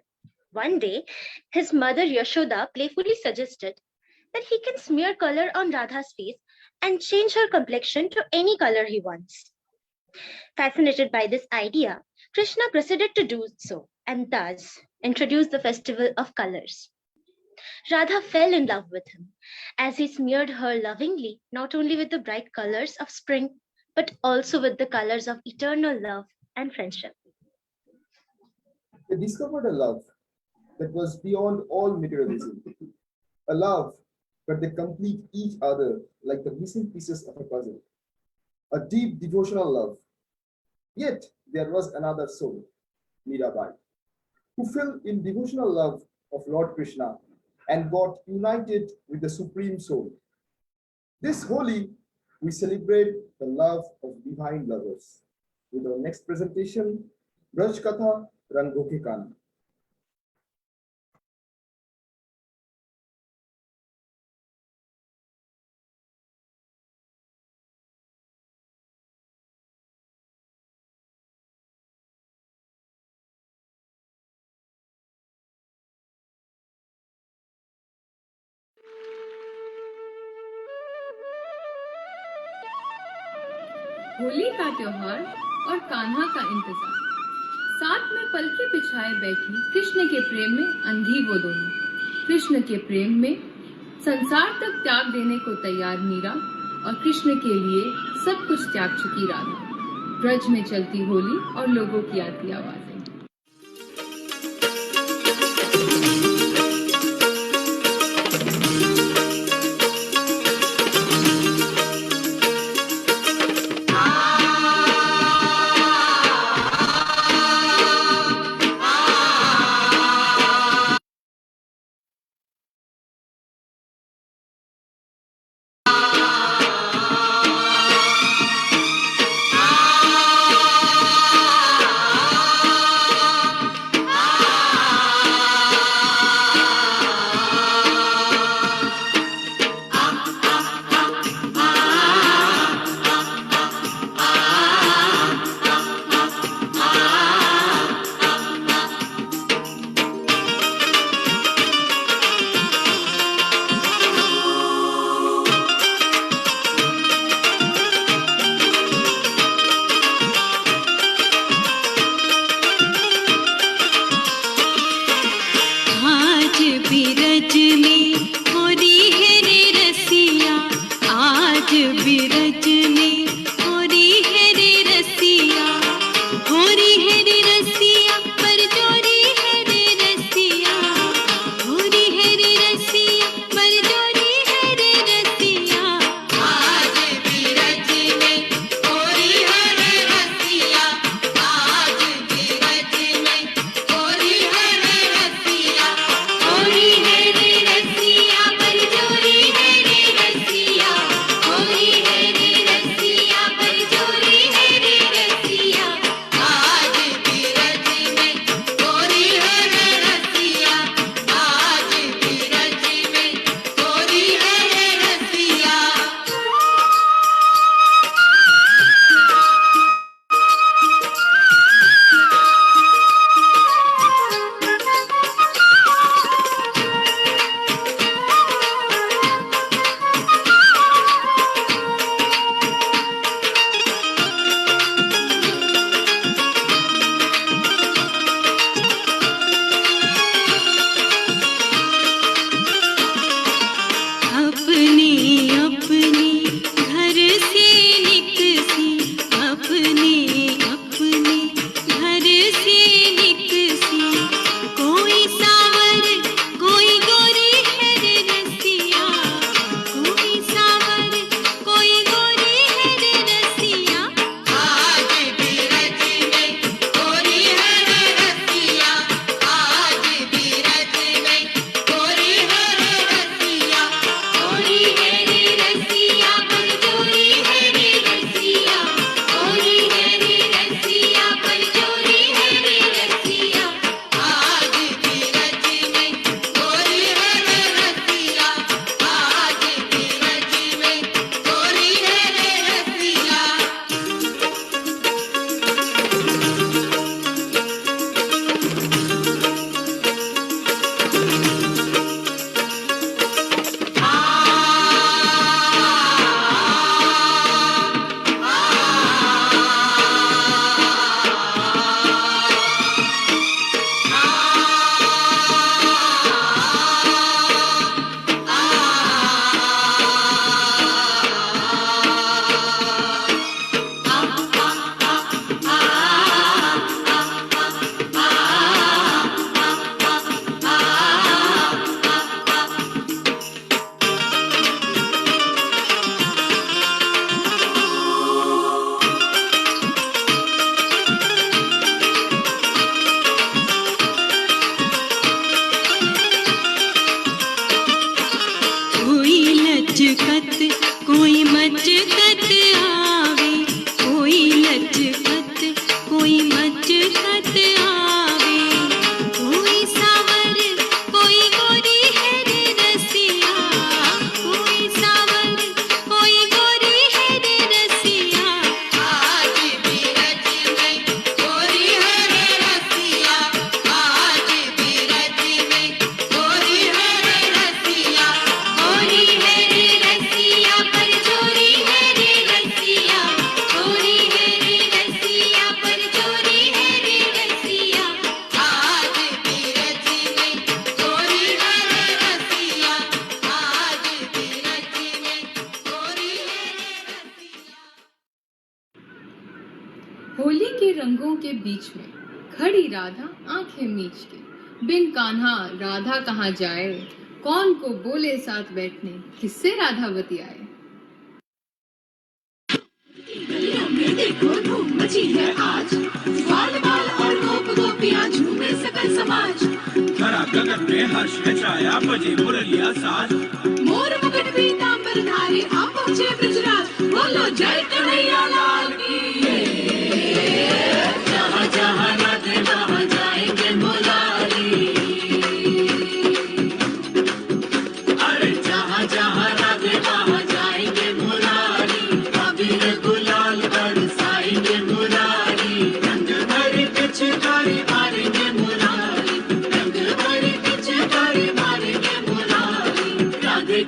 One day, his mother Yashoda playfully suggested that he can smear color on Radha's face and change her complexion to any color he wants. Fascinated by this idea, Krishna proceeded to do so and thus introduced the festival of colors. Radha fell in love with him as he smeared her lovingly, not only with the bright colors of spring, but also with the colors of eternal love and friendship. They discovered a love that was beyond all materialism. A love where they complete each other like the missing pieces of a puzzle. A deep devotional love. Yet there was another soul, Mirabai, who fell in devotional love of Lord Krishna and got united with the Supreme Soul. This Holi, we celebrate the love of divine lovers. With our next presentation, Braj Katha Rango Ke Kan. Holi का त्योहार और कान्हा का इंतजार, साथ में पलके बिछाए बैठी कृष्ण के प्रेम में अंधी वो दोनों। कृष्ण के प्रेम में संसार तक त्याग देने को तैयार मीरा और कृष्ण के लिए सब कुछ त्याग चुकी राधा। ब्रज में चलती होली और लोगों की आती आवाजें। Hori Hare Rasiya रंगों के बीच में खड़ी राधा आंखें मीच के, बिन कान्हा राधा कहाँ जाए, कौन को बोले साथ बैठने, किससे राधा बतियाए। देखो धूम मची है आज, बाल बाल और गोप गोपियां झूमे सकल समाज। धरा गगन में हर्ष है छाया, बजे मुरलिया साज। मोर मुकुट पीतांबर धारी, आप पहुंचे ब्रजराज, बोलो जय कन्हैया लाल की। जहाँ जहाँ राधे वहाँ जाएंगे मुरारी, अरे जहाँ जहाँ राधे वहाँ जाएंगे मुरारी, अबीर गुलाल बरसाएंगे मुरारी, रंग भरी पिचकारी मारेंगे मुरारी, रंग भरी पिचकारी मारेंगे मुरारी। राधे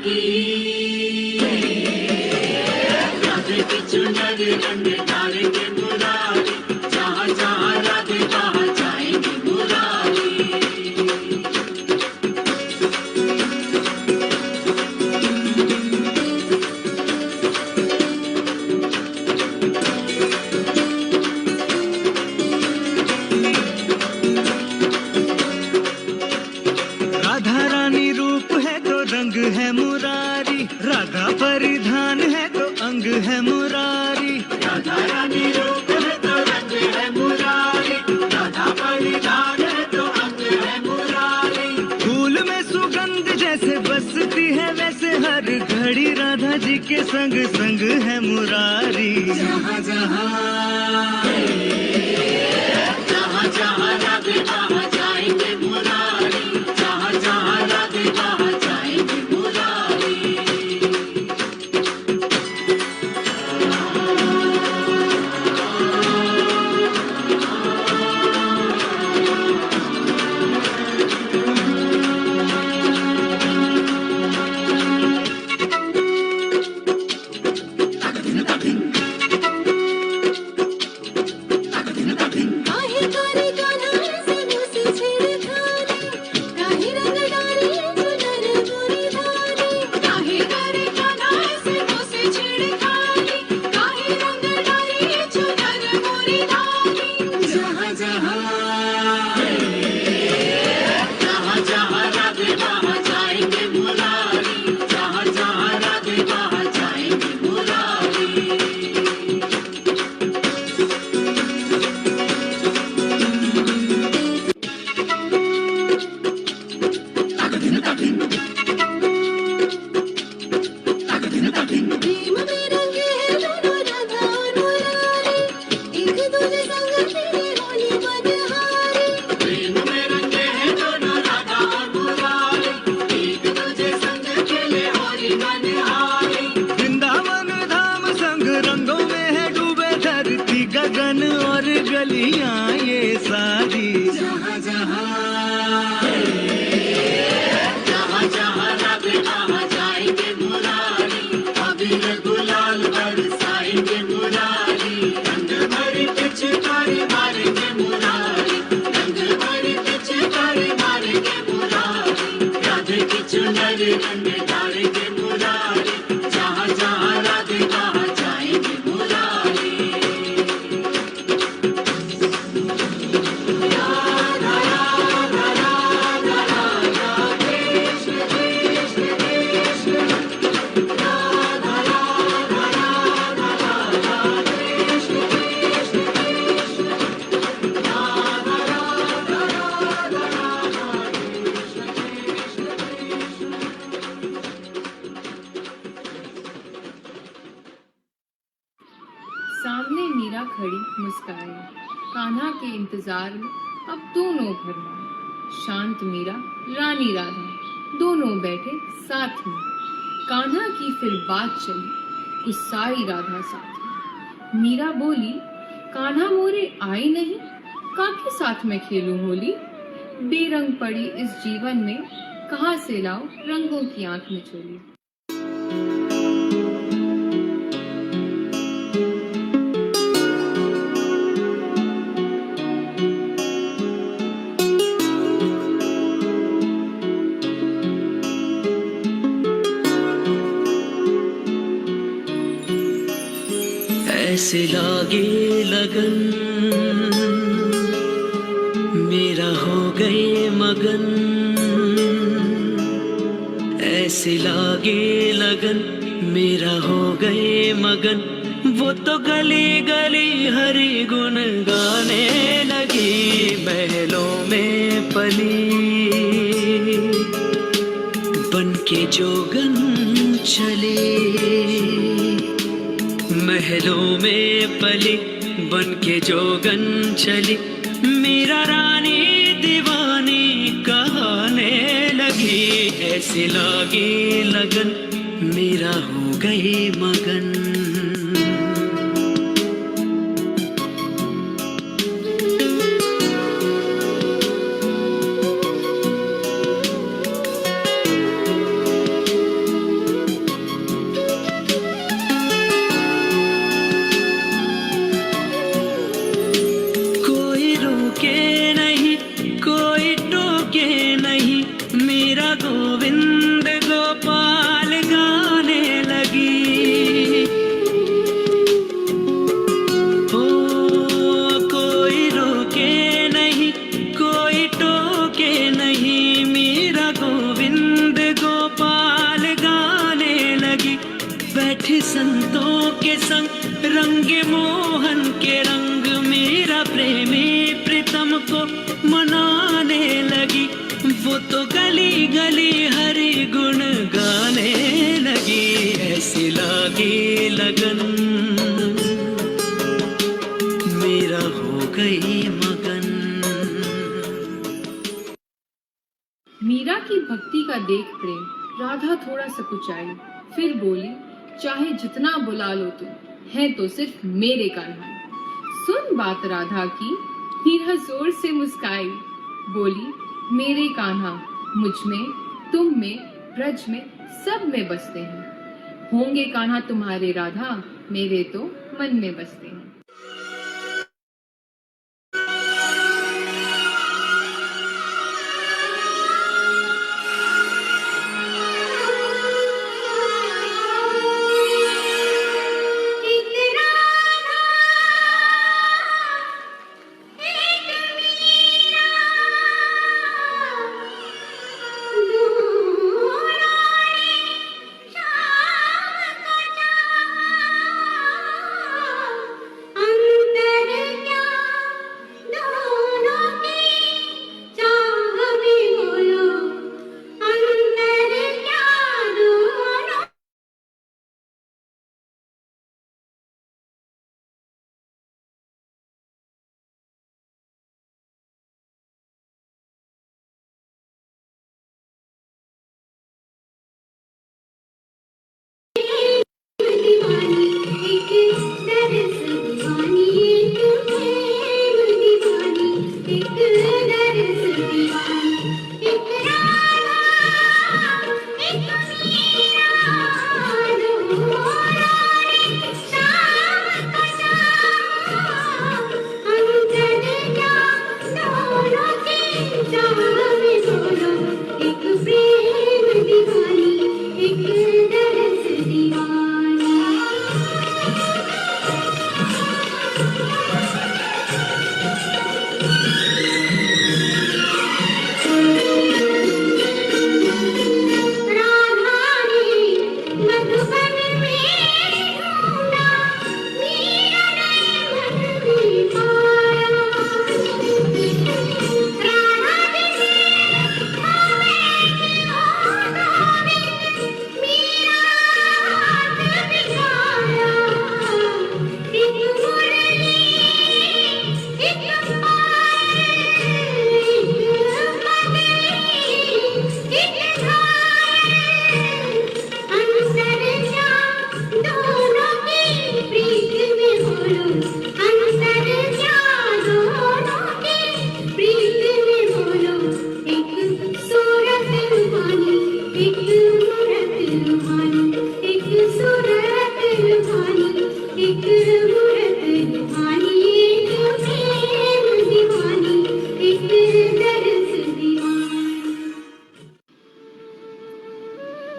की चुनर रंग डालेंगे मुरारी, जहाँ जहाँ राधे वहाँ जाएंगे मुरारी। राधा रानी रूप है तो रंग है मुरारी, राधा परिधान है तो अंग है मुरारी। राधा रानी रूप है तो रंग है मुरारी, राधा परिधान है तो अंग है मुरारी। फूल में सुगंध जैसे बसती है, वैसे हर घड़ी राधा जी के संग संग है मुरारी। जहाँ जहाँ जहाँ जहाँ राधे वहाँ जाएंगे मुरारी, जहाँ जहाँ राधे वहाँ जाएंगे मुरारी। काहे करे गाना ऐसे मुझसे छेड़खानी, काहे रंग डाले चुनर गोरी धारी। काहे करे गाना ऐसे मुझसे छेड़खानी, काहे रंग डाले चुनर गोरी धारी। जहाँ जहाँ जहाँ जहाँ राधे वहाँ जाएंगे मुरारी, जहाँ जहाँ राधे वहाँ जाएंगे मुरारी। प्रेम में रंगे हैं दोनों राधा और मुरारी, एक दूजे संग तेरे होली बदहारी। प्रेम में रंगे हैं दोनों राधा और मुरारी, एक दूजे संग खेले होली बदहारी। वृंदावन धाम संग रंगों में है डूबे, धरती गगन और गलियां ये सारी। जहाँ जहाँ जहाँ जहाँ राधे वहाँ जाएंगे मुरारी, अबीर गुलाल बरसाएंगे मुरारी, रंग भरी पिचकारी मारेंगे मुरारी, रंग भरी पिचकारी मारेंगे मुरारी। राधे की चुनर रंग डालेंगे मुरारी, जहाँ जहाँ राधे वहाँ जाएंगे मुरारी। राधा राधा राधा राधा कृष्ण कृष्ण कृष्ण, राधा राधा राधा राधा कृष्ण कृष्ण कृष्ण, राधा राधा राधा राधा कृष्ण कृष्ण कृष्ण। सामने मीरा खड़ी मुस्काए, कान्हा के इंतजार में अब दोनों भरमाए। शांत मीरा रानी राधा दोनों बैठे साथ में, कान्हा की फिर बात चली, गुस्साई राधा साथ में। मीरा बोली, कान्हा मोरे आई नहीं, काके साथ में खेलूं होली। बेरंग पड़ी इस जीवन में, कहाँ से लाओ रंगों की आंख में चोली। ऐसे लागे लगन मेरा हो गए मगन, ऐसे लागे लगन मेरा हो गए मगन, वो तो गली गली हरि गुण गाने लगी, महलों में पली बन के जोगन चले, महलों में पली बन के जोगन चली, मेरा रानी दीवानी कहने लगी, ऐसे लागे लगन मेरा हो गई मगन। कोई रोके नहीं कोई टोके नहीं, मेरा गोविंद गोपाल गाने लगी, ओ कोई रोके नहीं कोई टोके नहीं, मेरा गोविंद गोपाल गाने लगी, बैठे संतों के संग रंगे मोहन के रंग, मेरा प्रेमी प्रीतम को मनाने लगी, वो तो गली गली हरि गुण गाने लगी, ऐसे लागे लगन मेरा हो गई मगन। मीरा की भक्ति का देख प्रेम राधा थोड़ा सकुचाई, फिर बोली, चाहे जितना बुला लो तुम, है तो सिर्फ मेरे कान्हा। सुन बात राधा की, मीरा जोर से मुस्काई, बोली, मेरे कान्हा मुझ में, तुम में, ब्रज में, सब में बसते हैं, होंगे कान्हा तुम्हारे राधा, मेरे तो मन में बसते हैं।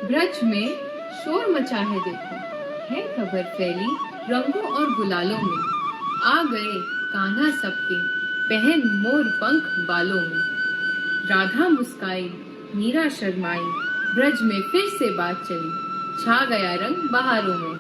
ब्रज में शोर मचा है देखो, है खबर फैली रंगों और गुलालों में आ गए कान्हा सबके, पहन मोर पंख बालों में। राधा मुस्काई, मीरा शर्माई, ब्रज में फिर से बात चली, छा गया रंग बहारों में।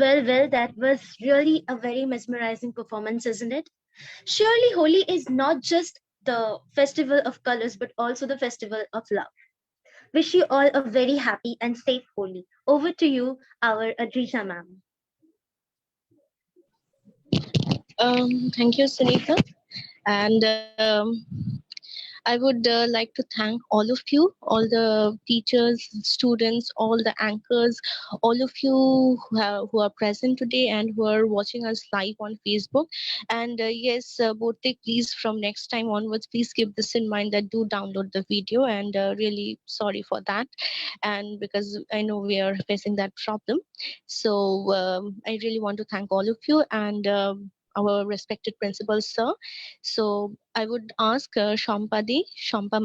Well, that was really a very mesmerizing performance, isn't it? Surely Holi is not just the festival of colors, but also the festival of love. Wish you all a very happy and safe Holi. Over to you, our Adrisha ma'am. Thank you, Sunita. And I would like to thank all of you, all the teachers, students, all the anchors, all of you who are present today and who are watching us live on Facebook. And yes, Botik, please from next time onwards, please keep this in mind that do download the video, and really sorry for that. And because I know we are facing that problem. So I really want to thank all of you and our respected principal, sir. So I would ask Shampa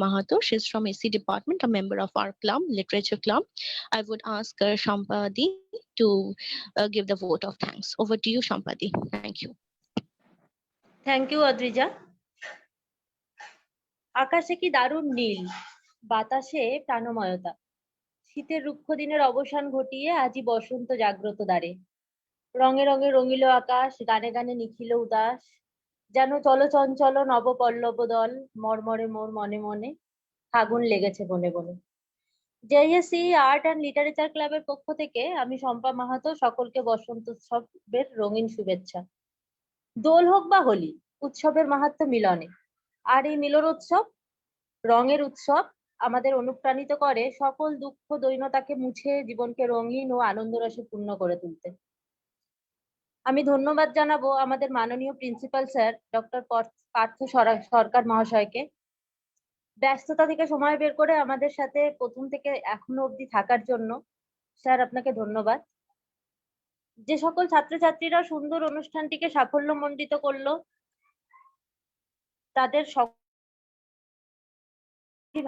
Mahato. She's from AC department, a member of our club, literature club. I would ask Shampa to give the vote of thanks. Over to you, Shampa. Thank you. Thank you Adrija. আকাশে কি দারুণ নীল, বাতাসে প্রাণময়তা, শীতের রুক্ষ দিনের অবসান ঘটিয়ে আজই বসন্ত জাগ্রত দ্বারে। রঙে রঙে রঙিল আকাশ, গানে গানে নিখিল উদাস, যেন চলচঞ্চল নবপল্লব দল, মর্মরে মোর মনে মনে ফাগুন লেগেছে বনে বনে। জেএসসি আর্ট অ্যান্ড লিটারেচার ক্লাবের পক্ষ থেকে আমি শম্পা মাহাতো সকলকে বসন্ত উৎসবের রঙিন শুভেচ্ছা। দোল হোক বা হোলি, উৎসবের মাহাত্ম্য মিলনে। আর এই মিলন উৎসব, রঙের উৎসব আমাদের অনুপ্রাণিত করে সকল দুঃখ দৈন্যতাকে মুছে জীবনকে রঙিন ও আনন্দরসে পূর্ণ করে তুলতে। আমি ধন্যবাদ জানাবো আমাদের মাননীয় প্রিন্সিপাল স্যার ডক্টর পার্থ সরকার মহাশয়কে, ব্যস্ততা থেকে সময় বের করে আমাদের সাথে প্রথম থেকে এখনো অবধি থাকার জন্য। স্যার, আপনাকে ধন্যবাদ। যে সকল ছাত্রছাত্রীরা সুন্দর অনুষ্ঠানটিকে সাফল্যমণ্ডিত করলো, তাদের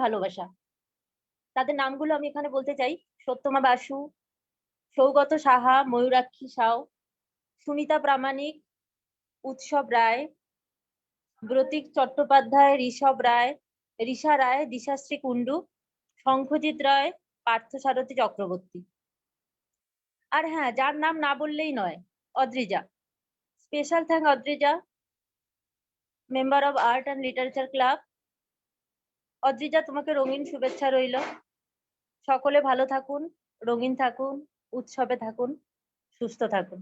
ভালোবাসা। তাদের নামগুলো আমি এখানে বলতে চাই: সত্যমা বাসু, সৌগত সাহা, ময়ূরাক্ষী সাউ, সুনিতা প্রামাণিক, উৎসব রায়, ব্রতিক চট্টোপাধ্যায়, ঋষভ রায়, ঋষা রায়, দিশাশ্রী কুণ্ডু, শঙ্খজিৎ রায়, পার্থসারথী চক্রবর্তী। আর হ্যাঁ, যার নাম না বললেই নয়, Adrija. Special thank Adrija, member of art and literature club. Adrija, তোমাকে রঙিন শুভেচ্ছা রইল। সকলে ভালো থাকুন, রঙিন থাকুন, উৎসবে থাকুন, সুস্থ থাকুন।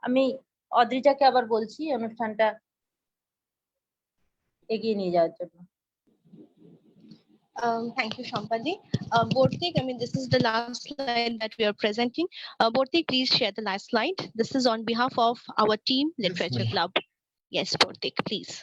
আমি অদ্রিজাকে আবার বলছি অনুষ্ঠানটা এগিয়ে নিয়ে যাওয়ার জন্য। Thank you, Shampadi. Bortik, this is the last slide that we are presenting. Bortik, please share the last slide. This is on behalf of our team, Literature Club. Yes, Bortik, please.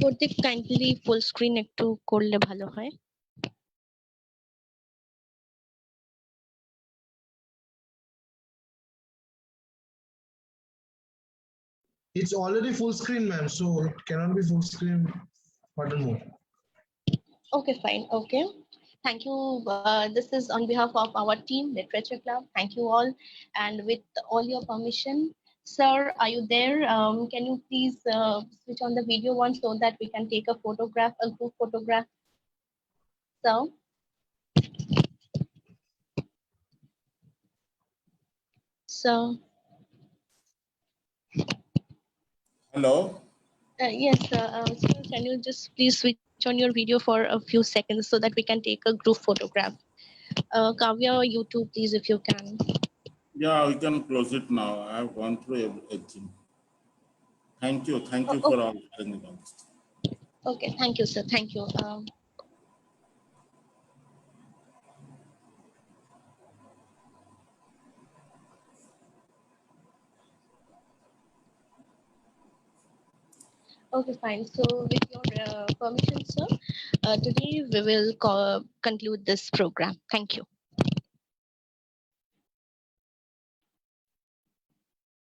Bortik, kindly full screen একটু করলে ভালো হয়। It's already full screen, ma'am, so it cannot be full screen. Button more. Okay, fine. Okay. Thank you. This is on behalf of our team, Literature Club. Thank you all. And with all your permission, sir, are you there? Can you please switch on the video one so that we can take a photograph, a group photograph? So. Hello. Yes, sir, can you just please switch on your video for a few seconds so that we can take a group photograph? Kavya, you too, please, if you can. Yeah, we can close it now. I have gone through everything. Thank you Oh, for all. Okay, thank you, sir. Thank you. Okay, fine. So, with your permission, sir, today we will conclude this program. Thank you.